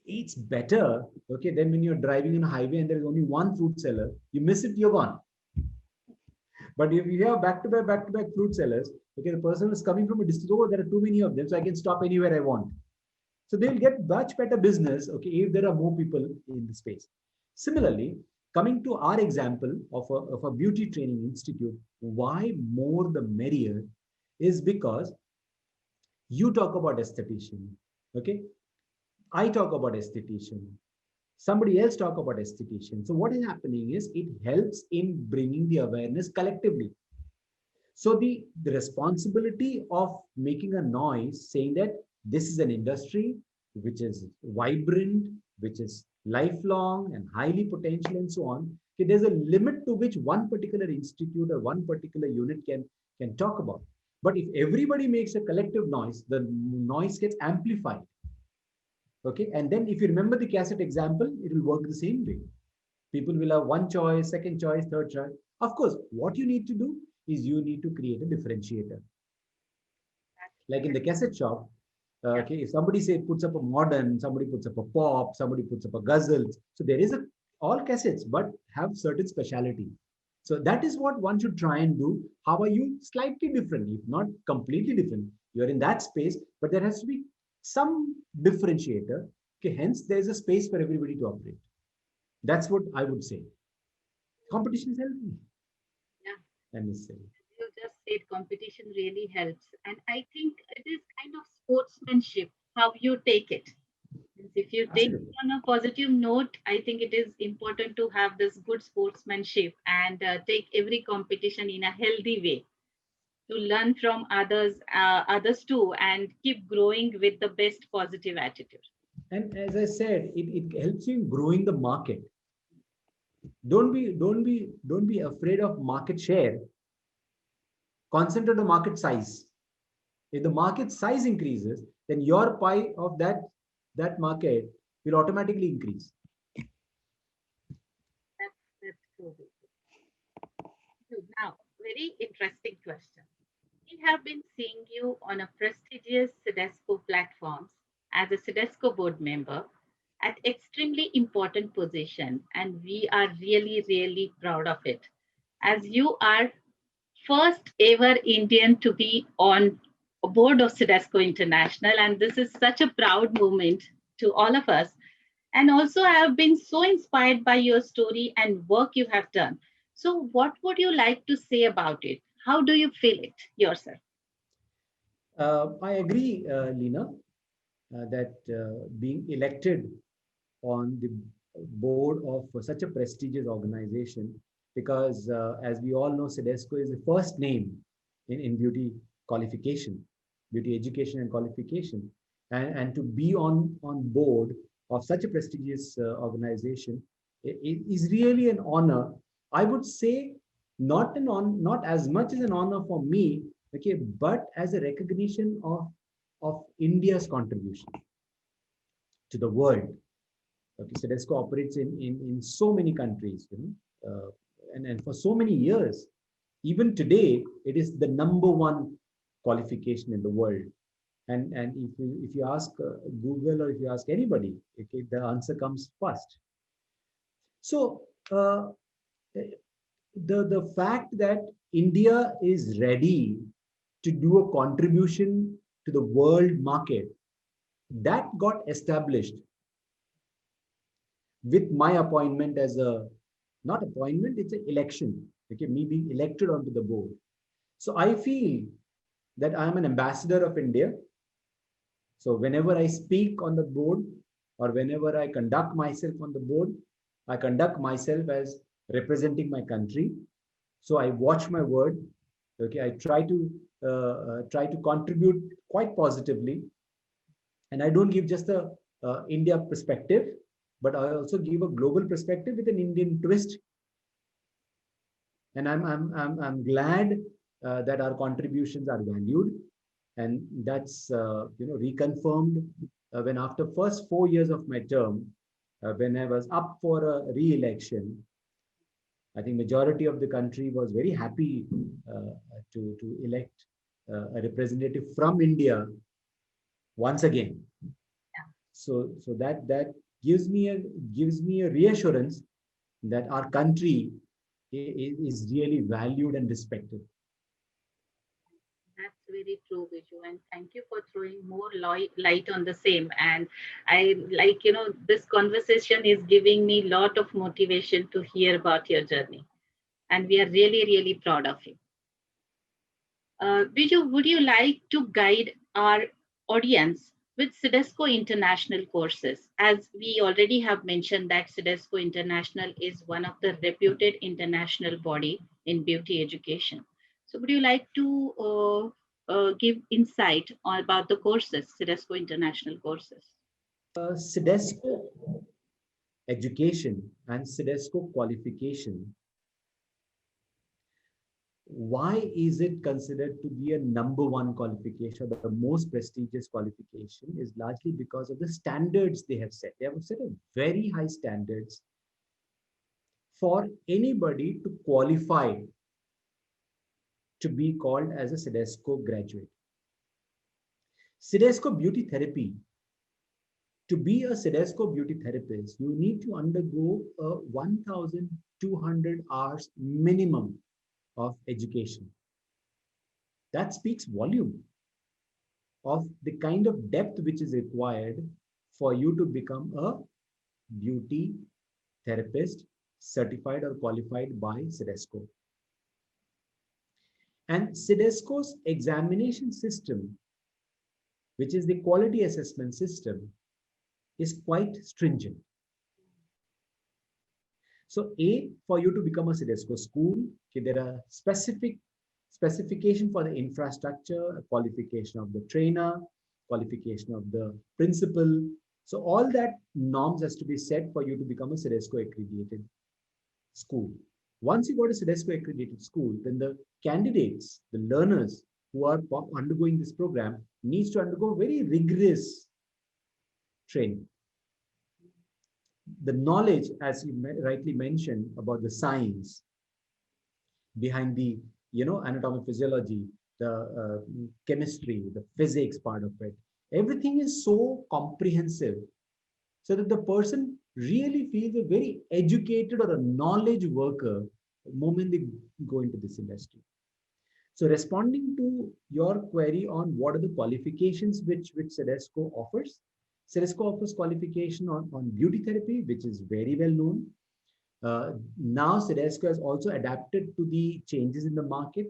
It's better, okay, than when you're driving on a highway and there is only one fruit seller. You miss it, you're gone. But if you have back to back fruit sellers, okay, the person is coming from a distance, oh, there are too many of them, so I can stop anywhere I want. So they'll get much better business, okay, if there are more people in the space. Similarly, coming to our example of a beauty training institute, why more the merrier is because you talk about esthetician, okay? I talk about esthetician. Somebody else talk about esthetician. So what is happening is it helps in bringing the awareness collectively. So the responsibility of making a noise saying that this is an industry which is vibrant, which is lifelong and highly potential and so on. Okay, there's a limit to which one particular institute or one particular unit can talk about. But if everybody makes a collective noise, the noise gets amplified. Okay, and then if you remember the cassette example, it will work the same way. People will have one choice, second choice, third choice. Of course, what you need to do is you need to create a differentiator. Like in the cassette shop, Yeah. okay, if somebody say puts up a modern, somebody puts up a pop, somebody puts up a ghazal. So there is a all cassettes, but have certain speciality. So that is what one should try and do. How are you slightly different, if not completely different? You're in that space, but there has to be some differentiator. Okay, hence there's a space for everybody to operate. That's what I would say. Competition is healthy Yeah. and necessary. You just said competition really helps. And I think it is kind of sportsmanship, how you take it. Means if you take it Absolutely. on a positive note, I think it is important to have this good sportsmanship and take every competition in a healthy way to learn from others too, and keep growing with the best positive attitude. And as I said, it helps you in growing the market. Don't be afraid of market share. Concentrate on the market size. If the market size increases, then your pie of that market will automatically increase. That's true. Now, very interesting question. We have been seeing you on a prestigious Cedesco platforms as a Cedesco board member at extremely important position, and we are really, really proud of it. As you are first ever Indian to be on a board of Cedesco International, and this is such a proud moment to all of us. And also, I have been so inspired by your story and work you have done. So, what would you like to say about it? How do you feel it yourself? I agree, Lena, that being elected on the board of such a prestigious organization, because as we all know, Cedesco is the first name in beauty qualification, beauty education and qualification. And to be on board of such a prestigious organization is really an honor. I would say not as much as an honor for me, okay, but as a recognition of India's contribution to the world. Okay, Cedesco operates in so many countries, and for so many years. Even today, it is the number one qualification in the world. And if you ask Google or if you ask anybody, okay, the answer comes first. So the fact that India is ready to do a contribution to the world market, that got established with my appointment as a, not appointment, it's an election, okay, me being elected onto the board. So I feel that I am an ambassador of India. So whenever I speak on the board, or whenever I conduct myself on the board, I conduct myself as representing my country. So I watch my word. Okay, I try to contribute quite positively, and I don't give just a India perspective, but I also give a global perspective with an Indian twist. And I'm glad that our contributions are valued, and that's reconfirmed when after first 4 years of my term, when I was up for a re-election. I think majority of the country was very happy to elect a representative from India once again. So that gives me a reassurance that our country is really valued and respected. That's very true, Viju, and thank you for throwing more light on the same. And I like, this conversation is giving me a lot of motivation to hear about your journey, and we are really, really proud of you. Viju, would you like to guide our audience with Cedesco International courses? As we already have mentioned that Cedesco International is one of the reputed international body in beauty education. So would you like to give insight about the courses, Cedesco International courses? Cedesco education and Cedesco qualification, why is it considered to be a number one qualification, the most prestigious qualification, is largely because of the standards they have set. They have set a very high standards for anybody to qualify to be called as a Cedesco graduate. Sidesco Beauty Therapy. To be a Sidesco beauty therapist, you need to undergo a 1,200 hours minimum of education. That speaks volume of the kind of depth which is required for you to become a beauty therapist certified or qualified by Sidesco. And Sidesco's examination system, which is the quality assessment system, is quite stringent. So A, for you to become a Sidesco school, okay, there are specification for the infrastructure, a qualification of the trainer, qualification of the principal. So all that norms has to be set for you to become a Sidesco accredited school. Once you go to Sidesco accredited school, then the candidates, the learners who are undergoing this program needs to undergo very rigorous training. The knowledge, as you rightly mentioned, about the science behind the anatomy, physiology, the chemistry, the physics part of it, everything is so comprehensive, so that the person really feels a very educated or a knowledge worker the moment they go into this industry. So responding to your query on what are the qualifications which Sidesco offers, Sidesco offers qualification on beauty therapy, which is very well known. Now Sidesco has also adapted to the changes in the market.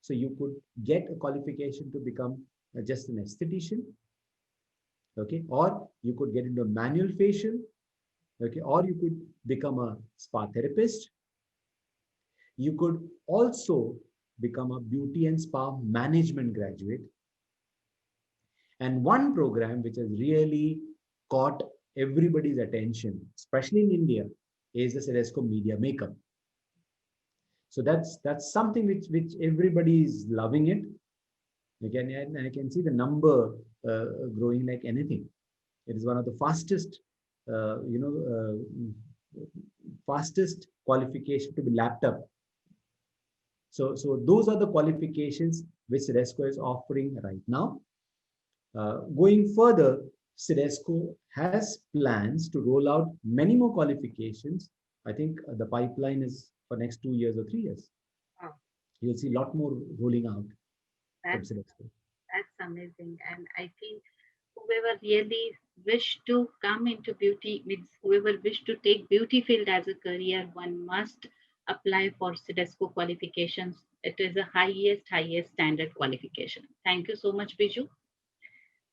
So you could get a qualification to become just an esthetician, okay, or you could get into a manual facial, okay, or you could become a spa therapist. You could also become a beauty and spa management graduate. And one program which has really caught everybody's attention, especially in India, is the Sidesco Media Makeup. So that's something which everybody is loving it. Again, and I can see the number growing like anything. It is one of the fastest, fastest qualification to be lapped up. So those are the qualifications which Sidesco is offering right now. Going further, Sidesco has plans to roll out many more qualifications. I think the pipeline is for next 2 years or 3 years. Wow. You'll see a lot more rolling out from That's, Sidesco. that's amazing. And I think whoever really wish to come into beauty, means whoever wish to take beauty field as a career, one must apply for Sidesco qualifications. It is the highest standard qualification. Thank you so much, Biju.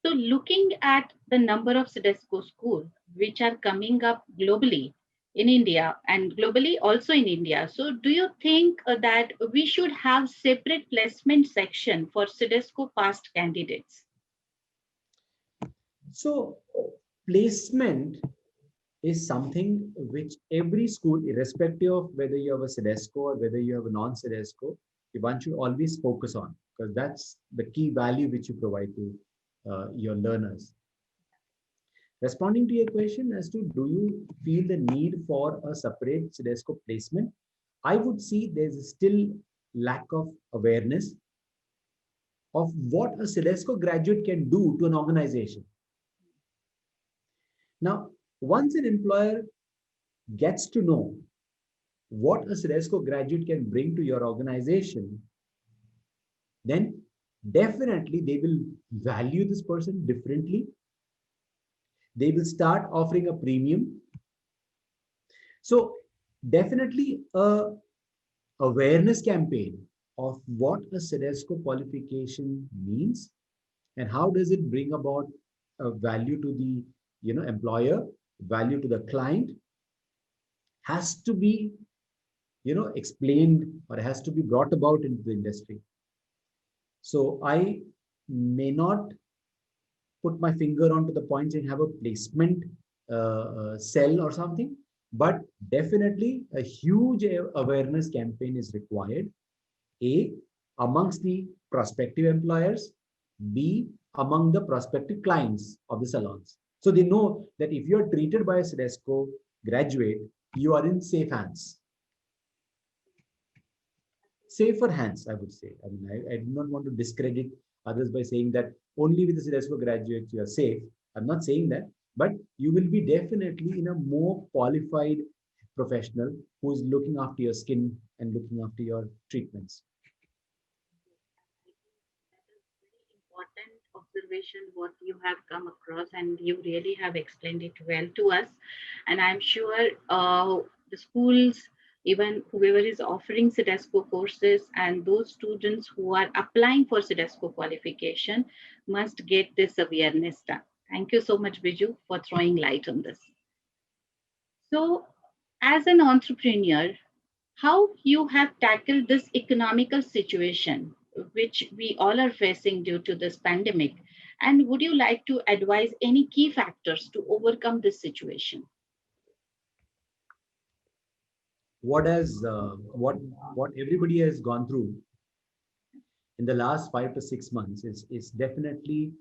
So looking at the number of Sidesco schools which are coming up globally in India and globally also in India, so do you think that we should have separate placement section for Sidesco past candidates? So placement is something which every school, irrespective of whether you have a Sidesco or whether you have a non-Sidesco, one should always focus on, because that's the key value which you provide to your learners. Responding to your question as to do you feel the need for a separate Sidesco placement, I would see there's still lack of awareness of what a Sidesco graduate can do to an organization. Now, once an employer gets to know what a Sidesco graduate can bring to your organization, then definitely they will value this person differently. They will start offering a premium. So definitely a awareness campaign of what a Sidesco qualification means and how does it bring about a value to the employer, value to the client, has to be explained or has to be brought about into the industry. So I may not put my finger onto the points and have a placement cell or something, but definitely a huge awareness campaign is required. A, amongst the prospective employers. B, among the prospective clients of the salons. So they know that if you're treated by a Sidesco graduate, you are in safe hands. Safer hands, I would say. I mean, I do not want to discredit others by saying that only with the CDSCO graduates you are safe. I'm not saying that, but you will be definitely in a more qualified professional who is looking after your skin and looking after your treatments. Important observation what you have come across, and you really have explained it well to us. And I'm sure the schools, even whoever is offering CDSCO courses and those students who are applying for CDSCO qualification must get this awareness done. Thank you so much, Biju, for throwing light on this. So, as an entrepreneur, how you have tackled this economical situation which we all are facing due to this pandemic, and would you like to advise any key factors to overcome this situation? What everybody has gone through in the last 5 to 6 months is definitely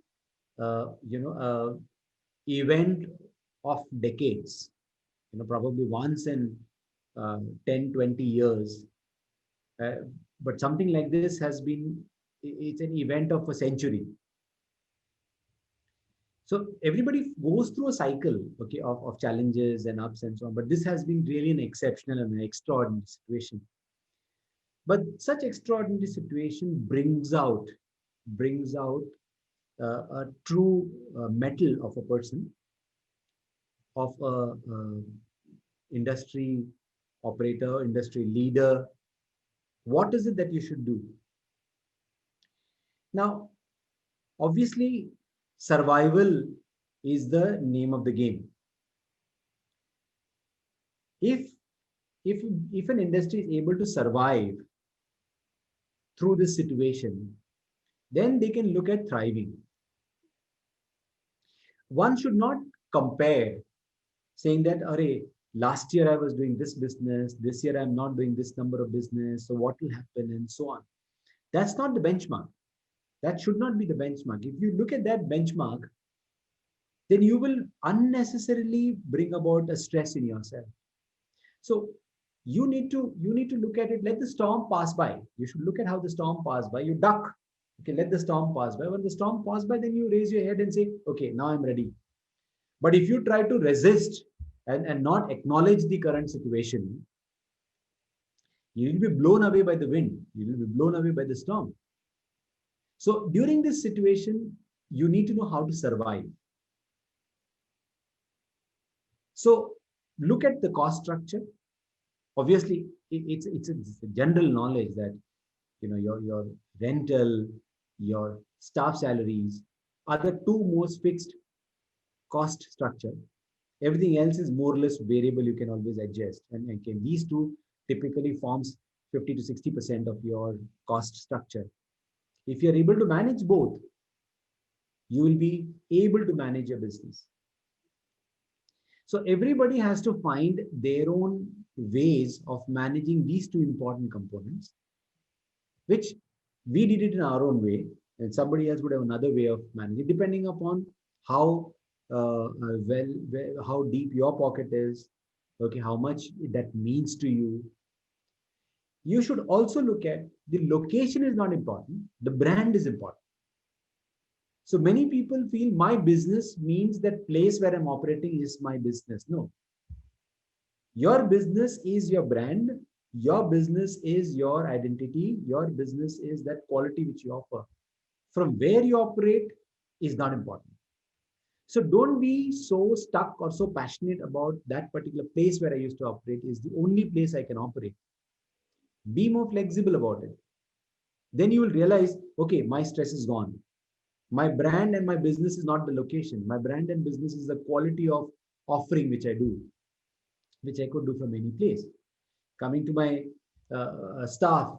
event of decades, probably once in 10, 20 years. Uh, but something like this has been, it's an event of a century. So everybody goes through a cycle, okay, of challenges and ups and so on. But this has been really an exceptional and an extraordinary situation. But such extraordinary situation brings out a true metal of a person, of a industry operator, industry leader. What is it that you should do? Now, obviously, survival is the name of the game. If if if an industry is able to survive through this situation, then they can look at thriving. One should not compare, saying that, "Arey, last year I was doing this business, this year I'm not doing this number of business, so what will happen?" and so on. That's not the benchmark. That should not be the benchmark. If you look at that benchmark, then you will unnecessarily bring about a stress in yourself. So you need to look at it. Let the storm pass by. You should look at how the storm passed by. You duck. Okay, let the storm pass by. When the storm pass by, then you raise your head and say, "Okay, now I'm ready." But if you try to resist and not acknowledge the current situation, you will be blown away by the wind. You will be blown away by the storm. So during this situation, you need to know how to survive. So look at the cost structure. Obviously, it's a general knowledge that your rental, your staff salaries are the two most fixed cost structure. Everything else is more or less variable. You can always adjust, and these two typically forms 50 to 60% of your cost structure. If you're able to manage both, you will be able to manage your business. So everybody has to find their own ways of managing these two important components, which we did it in our own way, and somebody else would have another way of managing, depending upon how how deep your pocket is, okay, how much that means to you. You should also look at the location is not important, the brand is important. So many people feel my business means that place where I'm operating is my business. No, your business is your brand. Your business is your identity. Your business is that quality which you offer. From where you operate is not important. So don't be so stuck or so passionate about that particular place where I used to operate is the only place I can operate. Be more flexible about it. Then you will realize, okay, my stress is gone. My brand and my business is not the location. My brand and business is the quality of offering which I do, which I could do from any place. Coming to my staff.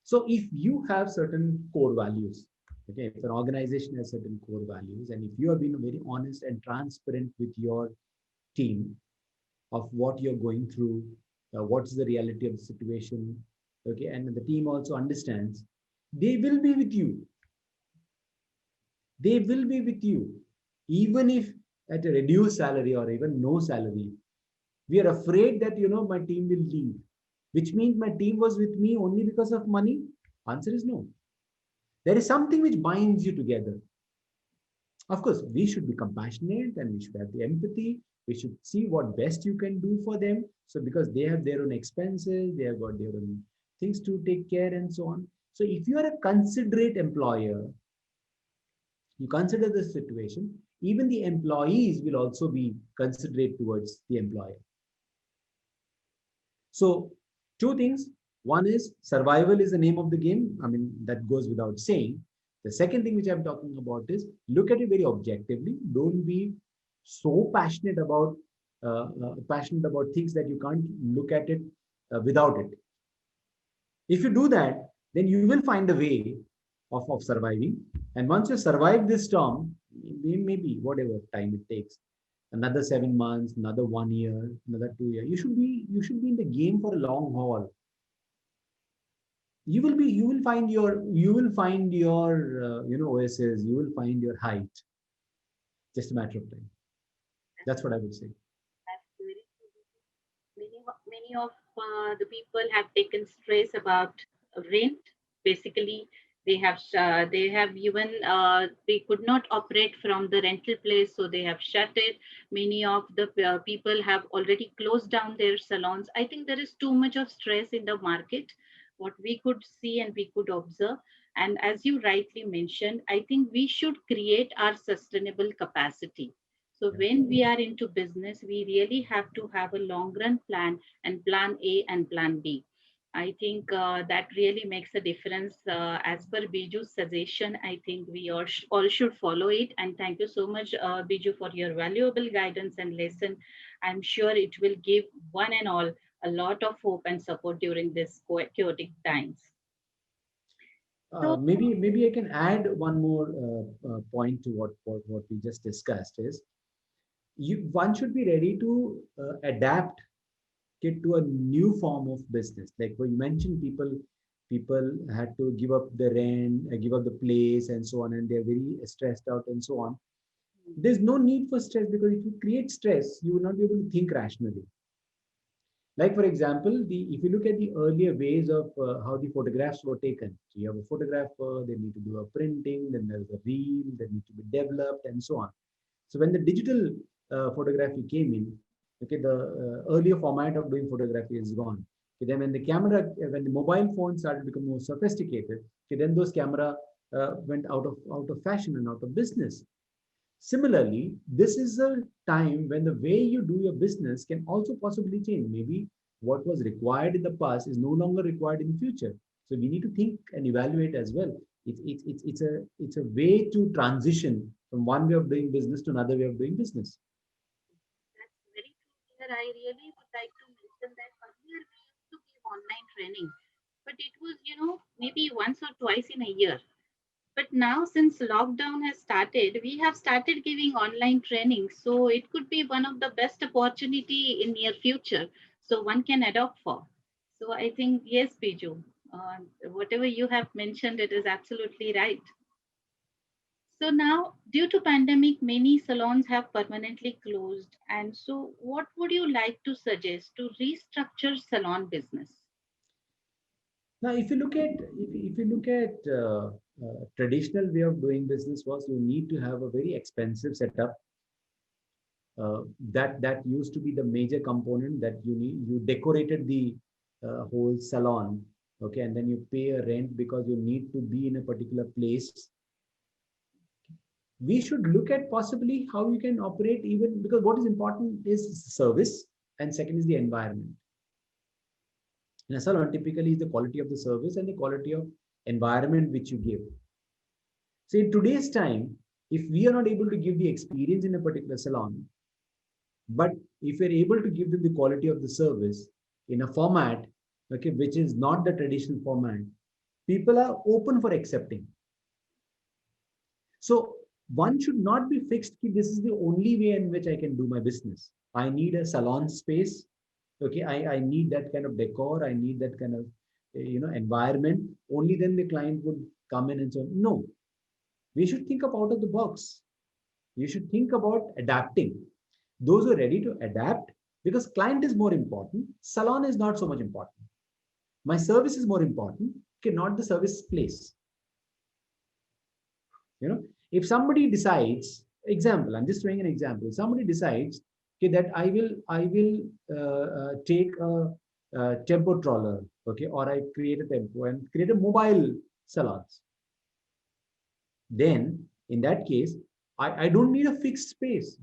So if you have certain core values, okay, if an organization has certain core values, and if you have been very honest and transparent with your team of what you're going through, what's the reality of the situation, okay, and the team also understands, they will be with you. They will be with you, even if at a reduced salary or even no salary. We are afraid that my team will leave, which means my team was with me only because of money. Answer is no. There is something which binds you together. Of course, we should be compassionate and we should have the empathy. We should see what best you can do for them. So because they have their own expenses, they have got their own things to take care and so on. So if you are a considerate employer, you consider the situation, even the employees will also be considerate towards the employer. So two things. One is survival is the name of the game. I mean, that goes without saying. The second thing which I'm talking about is look at it very objectively. Don't be so passionate about things that you can't look at it without it. If you do that, then you will find a way of surviving. And once you survive this storm, maybe whatever time it takes, another 7 months, another 1 year, another 2 years, you should be in the game for a long haul. You will find your oasis, you will find your height. Just a matter of time. That's what I would say. That's very many of the people have taken stress about rent. Basically, they have even they could not operate from the rental place, so they have shut it. Many of the people have already closed down their salons. I think there is too much of stress in the market, what we could see and we could observe. And as you rightly mentioned, I think we should create our sustainable capacity. So when we are into business, we really have to have a long run plan and plan A and plan B. I think that really makes a difference. As per Biju's suggestion, I think we all should follow it. And thank you so much, Biju, for your valuable guidance and lesson. I'm sure it will give one and all a lot of hope and support during this chaotic times. So, Maybe I can add one more point to what we just discussed is one should be ready to adapt it to a new form of business. Like when you mentioned, people had to give up the rent, give up the place, and so on, and they're very stressed out and so on. There's no need for stress because if you create stress, you will not be able to think rationally. Like for example, if you look at the earlier ways of how the photographs were taken, so you have a photographer, they need to do a printing, then there's a reel that needs to be developed, and so on. So when the digital photography came in, okay, the earlier format of doing photography is gone. Okay, then when the mobile phones started to become more sophisticated, okay, then those camera went out of fashion and out of business. Similarly, this is a time when the way you do your business can also possibly change. Maybe what was required in the past is no longer required in the future. So we need to think and evaluate as well. It's a way to transition from one way of doing business to another way of doing business. that's very true here. I really would like to mention that earlier we used to give online training, but it was, maybe once or twice in a year. But now, since lockdown has started, we have started giving online training. So it could be one of the best opportunity in near future. So one can adopt for. So I think yes, Biju, whatever you have mentioned, it is absolutely right. So now, due to pandemic, many salons have permanently closed. And so, what would you like to suggest to restructure salon business? Now, if you look at traditional way of doing business was you need to have a very expensive setup. That used to be the major component that you decorated the whole salon, okay, and then you pay a rent because you need to be in a particular place. We should look at possibly how you can operate, even because what is important is service and second is the environment. In a salon, typically is the quality of the service and the quality of environment which you give. So in today's time, if we are not able to give the experience in a particular salon, but if we're able to give them the quality of the service in a format, okay, which is not the traditional format, people are open for accepting. So one should not be fixed. This is the only way in which I can do my business. I need a salon space. Okay, I need that kind of decor. I need that kind of environment. Only then the client would come in and say, no, we should think of out of the box. You should think about adapting. Those who are ready to adapt, because client is more important, salon is not so much important. My service is more important, okay, not the service place. You know, if somebody decides, example, I'm just throwing an example. Somebody decides, okay, that I will take a tempo trawler, okay, or I create a tempo and create a mobile salons. Then in that case, I don't need a fixed space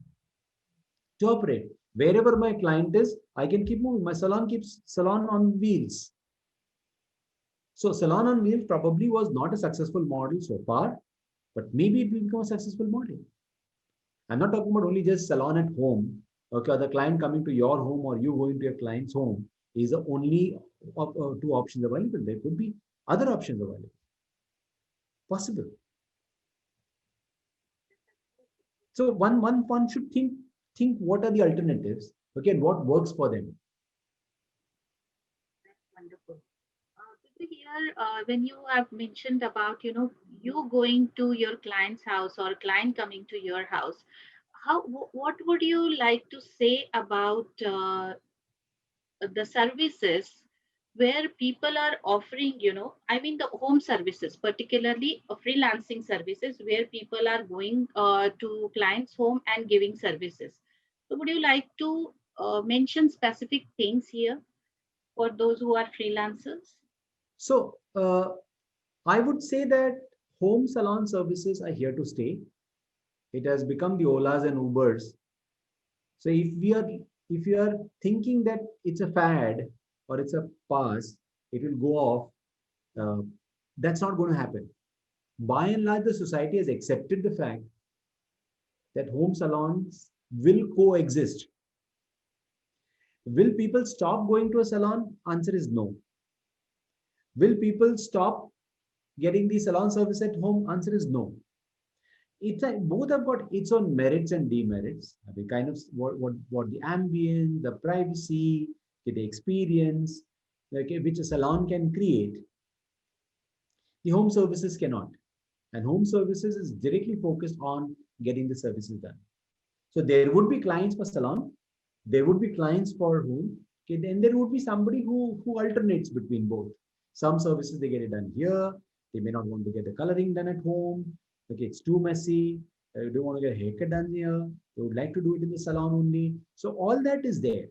to operate. Wherever my client is, I can keep moving. My salon keeps salon on wheels. So salon on wheels probably was not a successful model so far, but maybe it will become a successful model. I'm not talking about only just salon at home. Okay, or the client coming to your home or you going to your client's home is the only two options available. There could be other options available. Possible. So one should think what are the alternatives, okay, and what works for them. Wonderful. Here, when you have mentioned about, you going to your client's house or client coming to your house, what would you like to say about the services where people are offering, I mean, the home services, particularly freelancing services, where people are going to clients' home and giving services. So, would you like to mention specific things here for those who are freelancers? So I would say that home salon services are here to stay. It has become the Olas and Ubers. So if you are thinking that it's a fad or it's a pass, it will go off. Uh, that's not going to happen. By and large, the society has accepted the fact that home salons will coexist. Will people stop going to a salon? Answer is no. Will people stop getting the salon service at home? Answer is no. It's like both have got its own merits and demerits. I mean, kind of what the ambience, the privacy, the experience, like which a salon can create, the home services cannot. And home services is directly focused on getting the services done. So there would be clients for salon, there would be clients for home. Okay, then there would be somebody who alternates between both. Some services they get it done here. They may not want to get the coloring done at home. Okay, it's too messy. They don't want to get a haircut done here. They would like to do it in the salon only. So all that is there.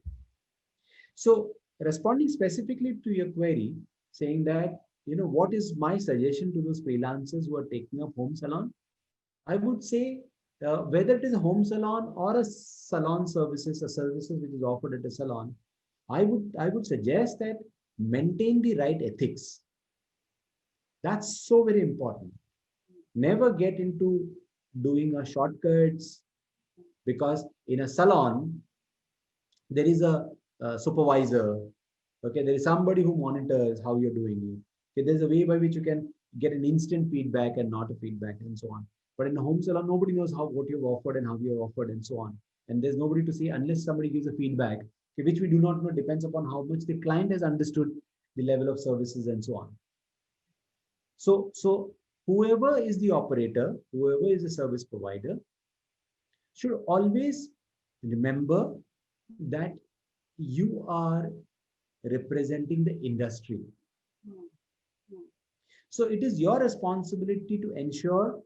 So responding specifically to your query, saying that, what is my suggestion to those freelancers who are taking up home salon? I would say whether it is a home salon or a salon services, a services which is offered at a salon, I would suggest that maintain the right ethics. That's so very important. Never get into doing a shortcuts, because in a salon there is a supervisor. Okay, there is somebody who monitors how you're doing it. Okay, there's a way by which you can get an instant feedback and not a feedback and so on. But in a home salon, nobody knows how what you've offered and how you've offered and so on. And there's nobody to see unless somebody gives a feedback, okay, which we do not know, depends upon how much the client has understood the level of services and so on. So whoever is the operator, whoever is the service provider, should always remember that you are representing the industry. Hmm, hmm, So it is your responsibility to ensure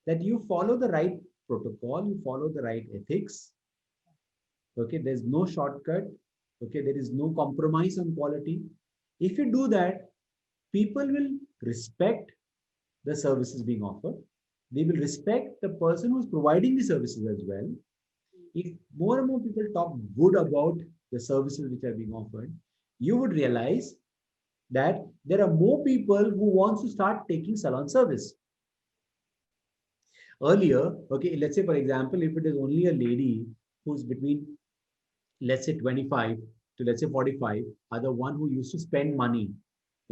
that you follow the right protocol, you follow the right ethics. Okay, there's no shortcut. Okay, there is no compromise on quality. If you do that, people will respect the services being offered. They will respect the person who's providing the services as well. If more and more people talk good about the services which are being offered, you would realize that there are more people who wants to start taking salon service. Earlier, okay, let's say for example, if it is only a lady who's between, let's say 25 to let's say 45, are the one who used to spend money,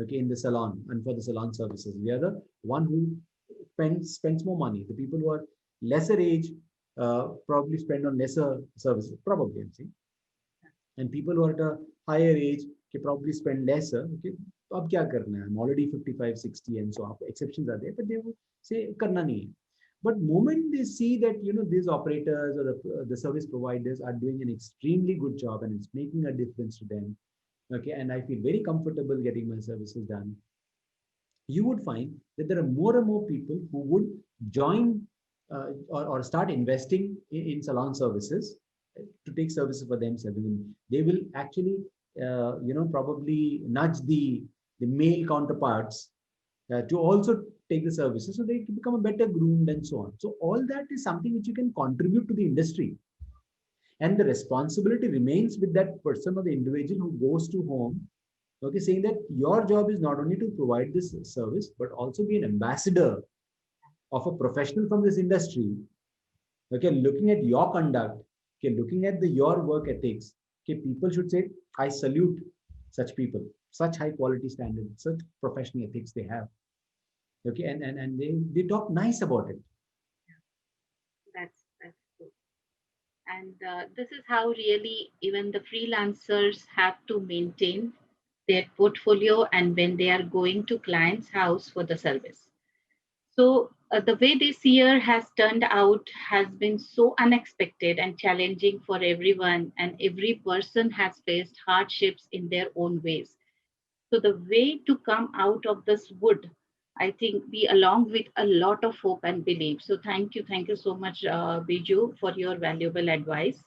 okay, in the salon and for the salon services. The other one who spends more money. The people who are lesser age probably spend on lesser services, probably, I'm saying. And people who are at a higher age can probably spend lesser. Okay, अब क्या करना है? I'm already 55, 60 and so on. Exceptions are there, but they will say करना नहीं है. But moment they see that these operators or the service providers are doing an extremely good job and it's making a difference to them, okay, and I feel very comfortable getting my services done, you would find that there are more and more people who would join or start investing in salon services to take services for themselves. They will actually, probably nudge the male counterparts to also take the services so they can become a better groomed and so on. So all that is something which you can contribute to the industry, and the responsibility remains with that person or the individual who goes to home, okay, saying that your job is not only to provide this service but also be an ambassador of a professional from this industry, okay, looking at your conduct, okay, looking at your work ethics, okay, people should say, I salute such people, such high quality standards, such professional ethics they have, okay, and they talk nice about it. That's true. And this is how really even the freelancers have to maintain their portfolio and when they are going to client's house for the service. So the way this year has turned out has been so unexpected and challenging for everyone, and every person has faced hardships in their own ways. So the way to come out of this would, I think, be along with a lot of hope and belief. So thank you so much, Biju, for your valuable advice.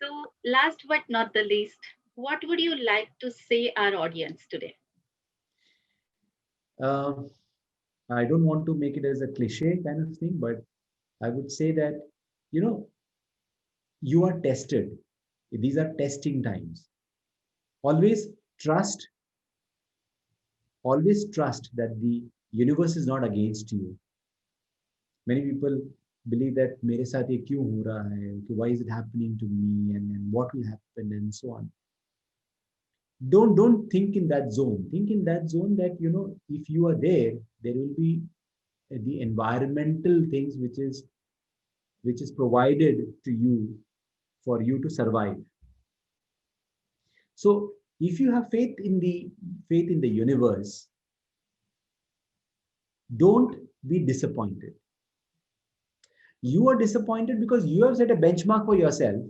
So last but not the least, what would you like to say our audience today? uh, I don't want to make it as a cliche kind of thing, but I would say that, you know, you are tested. These are testing times. Always trust, always trust that the universe is not against you. Many people believe that मेरे साथ ये क्यों हो रहा है, why is it happening to me, and what will happen and so on. Don't think in that zone. Think in that zone that, you know, if you are there, there will be the environmental things which is provided to you for you to survive. So if you have faith in the universe, don't be disappointed. You are disappointed because you have set a benchmark for yourself,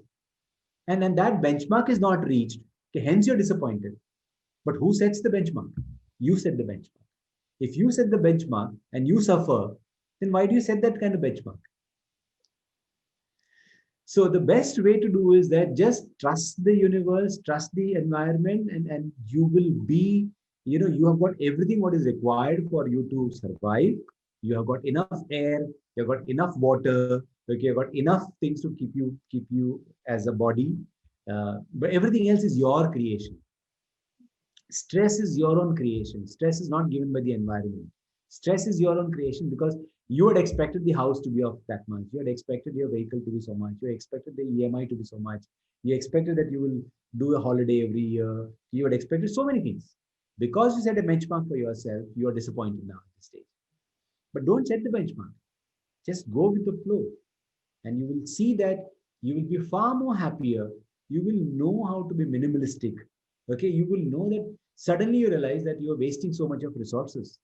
and then that benchmark is not reached. Okay, hence you're disappointed. But who sets the benchmark? You set the benchmark. If you set the benchmark and you suffer, then why do you set that kind of benchmark? So the best way to do is that just trust the universe, trust the environment, and you will be, you have got everything what is required for you to survive. You have got enough air, you've got enough water, okay, you've got enough things to keep you as a body. But everything else is your creation. Stress is your own creation. Stress is not given by the environment. Stress is your own creation because you had expected the house to be of that much. You had expected your vehicle to be so much. You expected the EMI to be so much. You expected that you will do a holiday every year. You had expected so many things. Because you set a benchmark for yourself, you are disappointed now at this stage. But don't set the benchmark. Just go with the flow. And you will see that you will be far more happier. You will know how to be minimalistic. Okay, you will know that suddenly you realize that you are wasting so much of resources.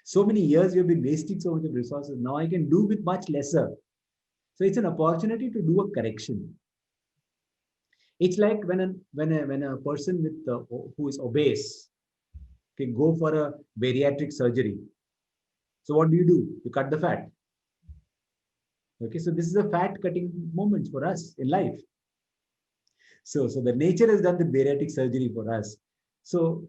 So many years you've been wasting so much of resources. Now I can do with much lesser. So it's an opportunity to do a correction. It's like when a person who is obese can go for a bariatric surgery. So what do? You cut the fat. Okay, so this is a fat cutting moment for us in life. So the nature has done the bariatric surgery for us. So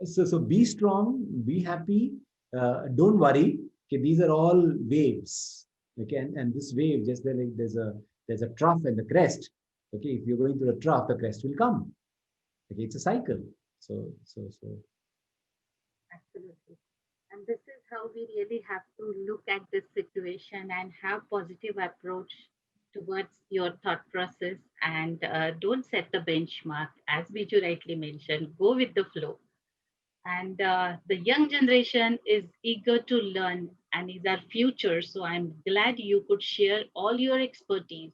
so be strong, be happy, don't worry. Okay, these are all waves. Okay, and this wave, just like there's a trough and the crest. Okay, if you're going to the trough, the crest will come. Okay, it's a cycle. So Absolutely. And this is how we really have to look at this situation and have positive approach towards your thought process, and don't set the benchmark. As Biju rightly mentioned, go with the flow. And the young generation is eager to learn and is our future. So I'm glad you could share all your expertise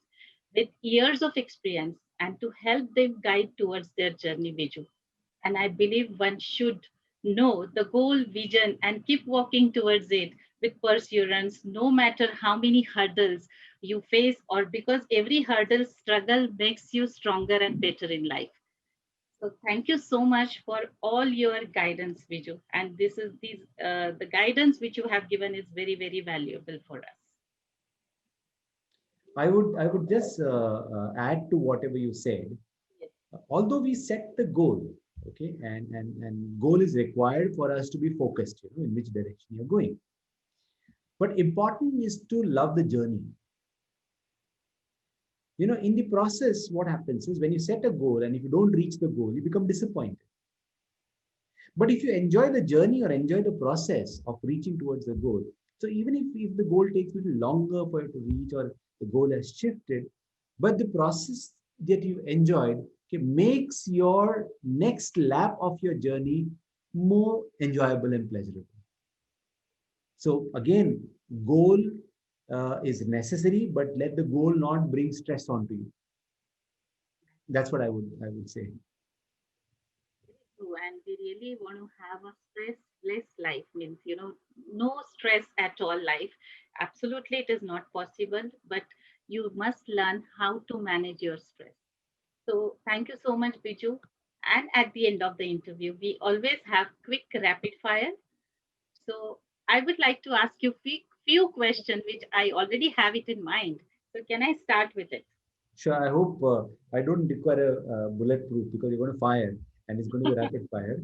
with years of experience and to help them guide towards their journey, Biju. And I believe one should know the goal, vision, and keep walking towards it with perseverance, no matter how many hurdles you face, or because every hurdle struggle makes you stronger and better in life. So thank you so much for all your guidance, Viju. And this is the guidance which you have given is very, very valuable for us. I would just add to whatever you said. Yes. Although we set the goal, okay, and goal is required for us to be focused, in which direction you're going. But important is to love the journey. In the process, what happens is when you set a goal and if you don't reach the goal, you become disappointed. But if you enjoy the journey or enjoy the process of reaching towards the goal, so even if the goal takes a little longer for you to reach or the goal has shifted, but the process that you enjoyed, okay, makes your next lap of your journey more enjoyable and pleasurable. So again, goal is necessary, but let the goal not bring stress onto you. That's what I would say. True. And we really want to have a stressless life, means, no stress at all life. Absolutely, it is not possible, but you must learn how to manage your stress. So thank you so much, Biju. And at the end of the interview, we always have quick rapid fire. So I would like to ask you few questions which I already have it in mind. So can I start with it? Sure. I hope I don't require a bulletproof because you're going to fire and it's going to be rapid fire.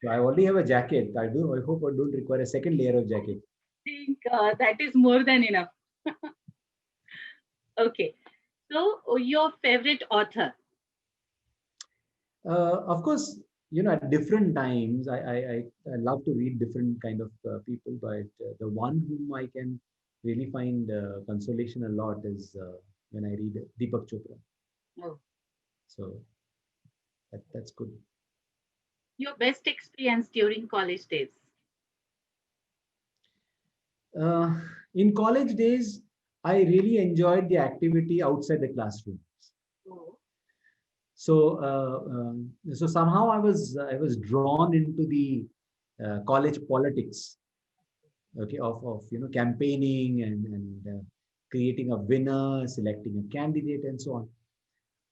So I already have a jacket. I hope I don't require a second layer of jacket. Think that is more than enough. Okay. So your favorite author? Of course, at different times, I love to read different kind of people, but the one whom I can really find consolation a lot is when I read Deepak Chopra. Oh, So that's good. your best experience during college days? Uh, in college days, I really enjoyed the activity outside the classroom. Oh, So somehow I was drawn into the college politics, okay, of campaigning and creating a winner, selecting a candidate, and so on.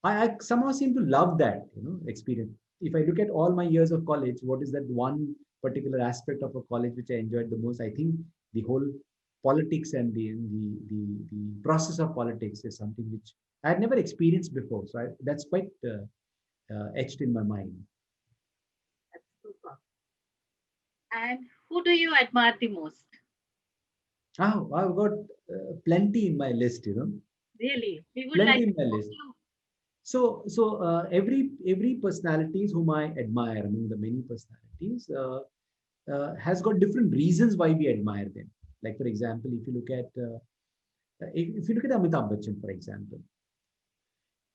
I somehow seem to love that experience. If I look at all my years of college, what is that one particular aspect of a college which I enjoyed the most? I think the whole politics and the process of politics is something which I had never experienced before. So that's quite etched in my mind. that's super. And who do you admire the most? Oh, I've got plenty in my list. Really, we would like Plenty to in my know list. you. So every personalities whom I admire among the many personalities has got different reasons why we admire them. Like for example, if you look at Amitabh Bachchan, for example,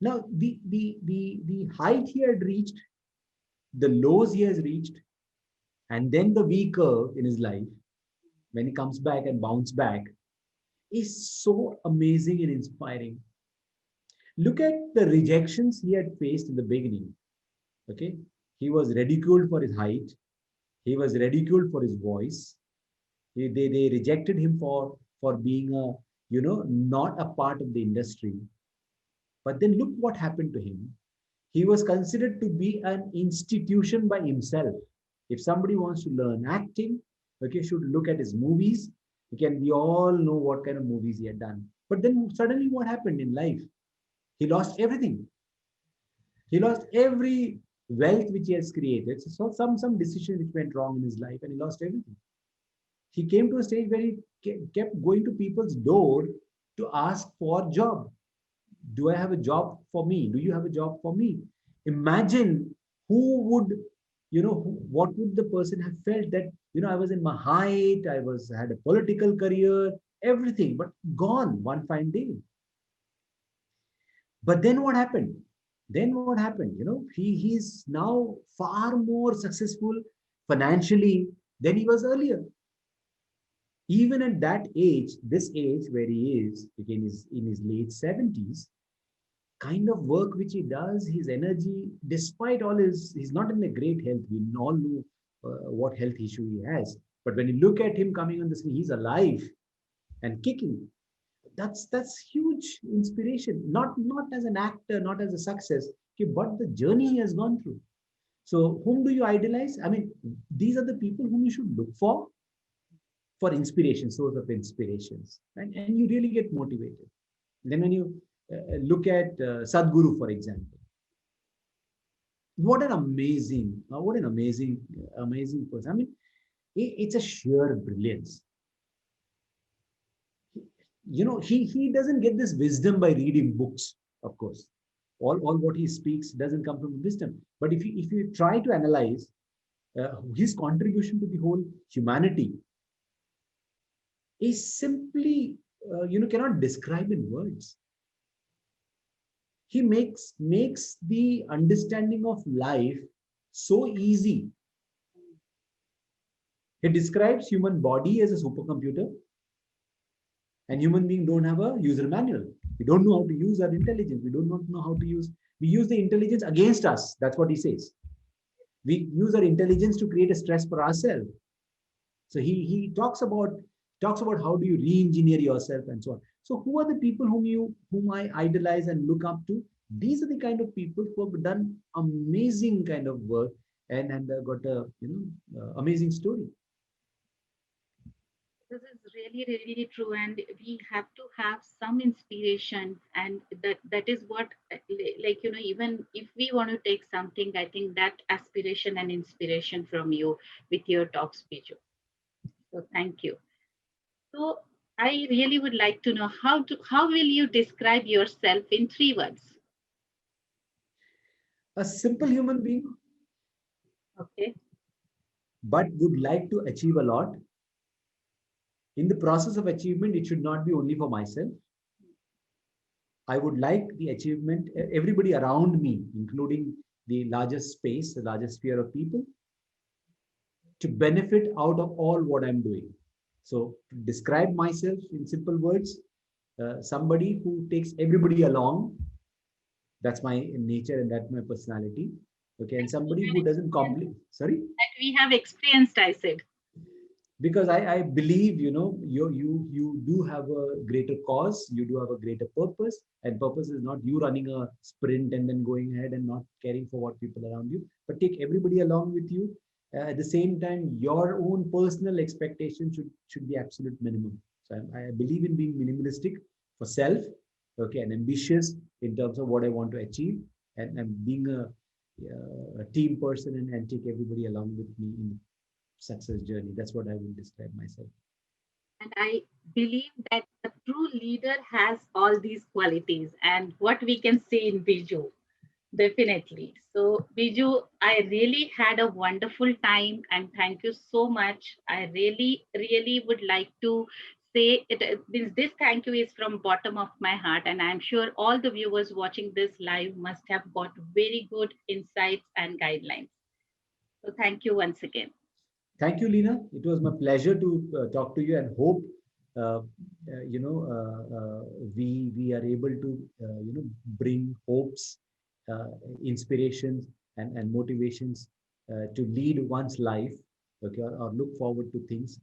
now the height he had reached, the lows he has reached, and then the V curve in his life when he comes back and bounce back is so amazing and inspiring. Look at the rejections he had faced in the beginning. Okay, he was ridiculed for his height. He was ridiculed for his voice. They rejected him for being not a part of the industry. But then look what happened to him. He was considered to be an institution by himself. If somebody wants to learn acting, okay, should look at his movies. We all know what kind of movies he had done. But then suddenly what happened in life? He lost everything. He lost every wealth which he has created. So some decision which went wrong in his life, and he lost everything. He came to a stage where he kept going to people's door to ask for job. Do I have a job for me? Do you have a job for me? Imagine who would, what would the person have felt that, I was in my height, had a political career, everything, but gone one fine day. But then what happened? Then what happened? He's now far more successful financially than he was earlier. Even at that age, this age where he is, again, is in his late 70s, kind of work which he does, his energy, despite all he's not in a great health. We all know what health issue he has. But when you look at him coming on the screen, he's alive and kicking. That's huge inspiration. Not as an actor, not as a success, okay, but the journey he has gone through. So whom do you idolize? I mean, these are the people whom you should look for inspiration, source of inspirations, right? And you really get motivated. Then when you look at Sadhguru, for example, what an amazing person. I mean, it's a sheer brilliance. You know, he doesn't get this wisdom by reading books, of course. All what he speaks doesn't come from wisdom. But if you try to analyze his contribution to the whole humanity is simply, cannot describe in words. He makes the understanding of life so easy. He describes human body as a supercomputer, and human being don't have a user manual. We don't know how to use our intelligence. We do not know how to use. We use the intelligence against us. That's what he says. We use our intelligence to create a stress for ourselves. So he talks about how do you re-engineer yourself and so on. So who are the people whom I idolize and look up to? These are the kind of people who have done amazing kind of work and got a amazing story. This is really, really true, and we have to have some inspiration, and that is what, like, even if we want to take something, I think that aspiration and inspiration from you with your talks, Biju. So thank you. So I really would like to know how will you describe yourself in 3 words? A simple human being, Okay. but would like to achieve a lot. In the process of achievement, it should not be only for myself. I would like the achievement, everybody around me, including the largest space, the largest sphere of people, to benefit out of all what I'm doing. So, to describe myself in simple words, somebody who takes everybody along, that's my nature and that's my personality. Okay, and somebody who doesn't complicate, sorry? That we have experienced, I said. Because I believe you do have a greater cause, you do have a greater purpose, and purpose is not you running a sprint and then going ahead and not caring for what people around you, but take everybody along with you. At the same time, your own personal expectation should be absolute minimum. So I believe in being minimalistic for self, okay, and ambitious in terms of what I want to achieve, and being a team person and take everybody along with me in success journey. That's what I would describe myself. And I believe that a true leader has all these qualities, and what we can see in Biju, definitely. So, Biju, I really had a wonderful time, and thank you so much. I really, really would like to say it. This thank you is from bottom of my heart, and I'm sure all the viewers watching this live must have got very good insights and guidelines. So, thank you once again. Thank you, Lena. It was my pleasure to talk to you, and hope uh, we are able to bring hopes, uh, inspirations, and motivations to lead one's life, okay, or look forward to things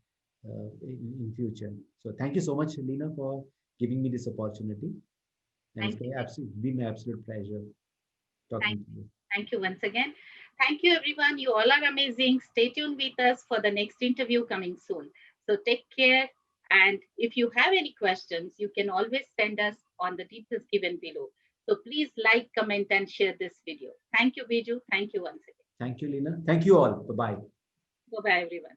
in future. So thank you so much, Lena, for giving me this opportunity, and Thank you. it's been my absolute pleasure talking Thank to you. Thank you once again. Thank you, everyone. You all are amazing. Stay tuned with us for the next interview coming soon. So take care. And if you have any questions, you can always send us on the details given below. So please like, comment, and share this video. Thank you, Biju. Thank you once again. Thank you, Lena. Thank you all. Bye bye. Bye bye, everyone.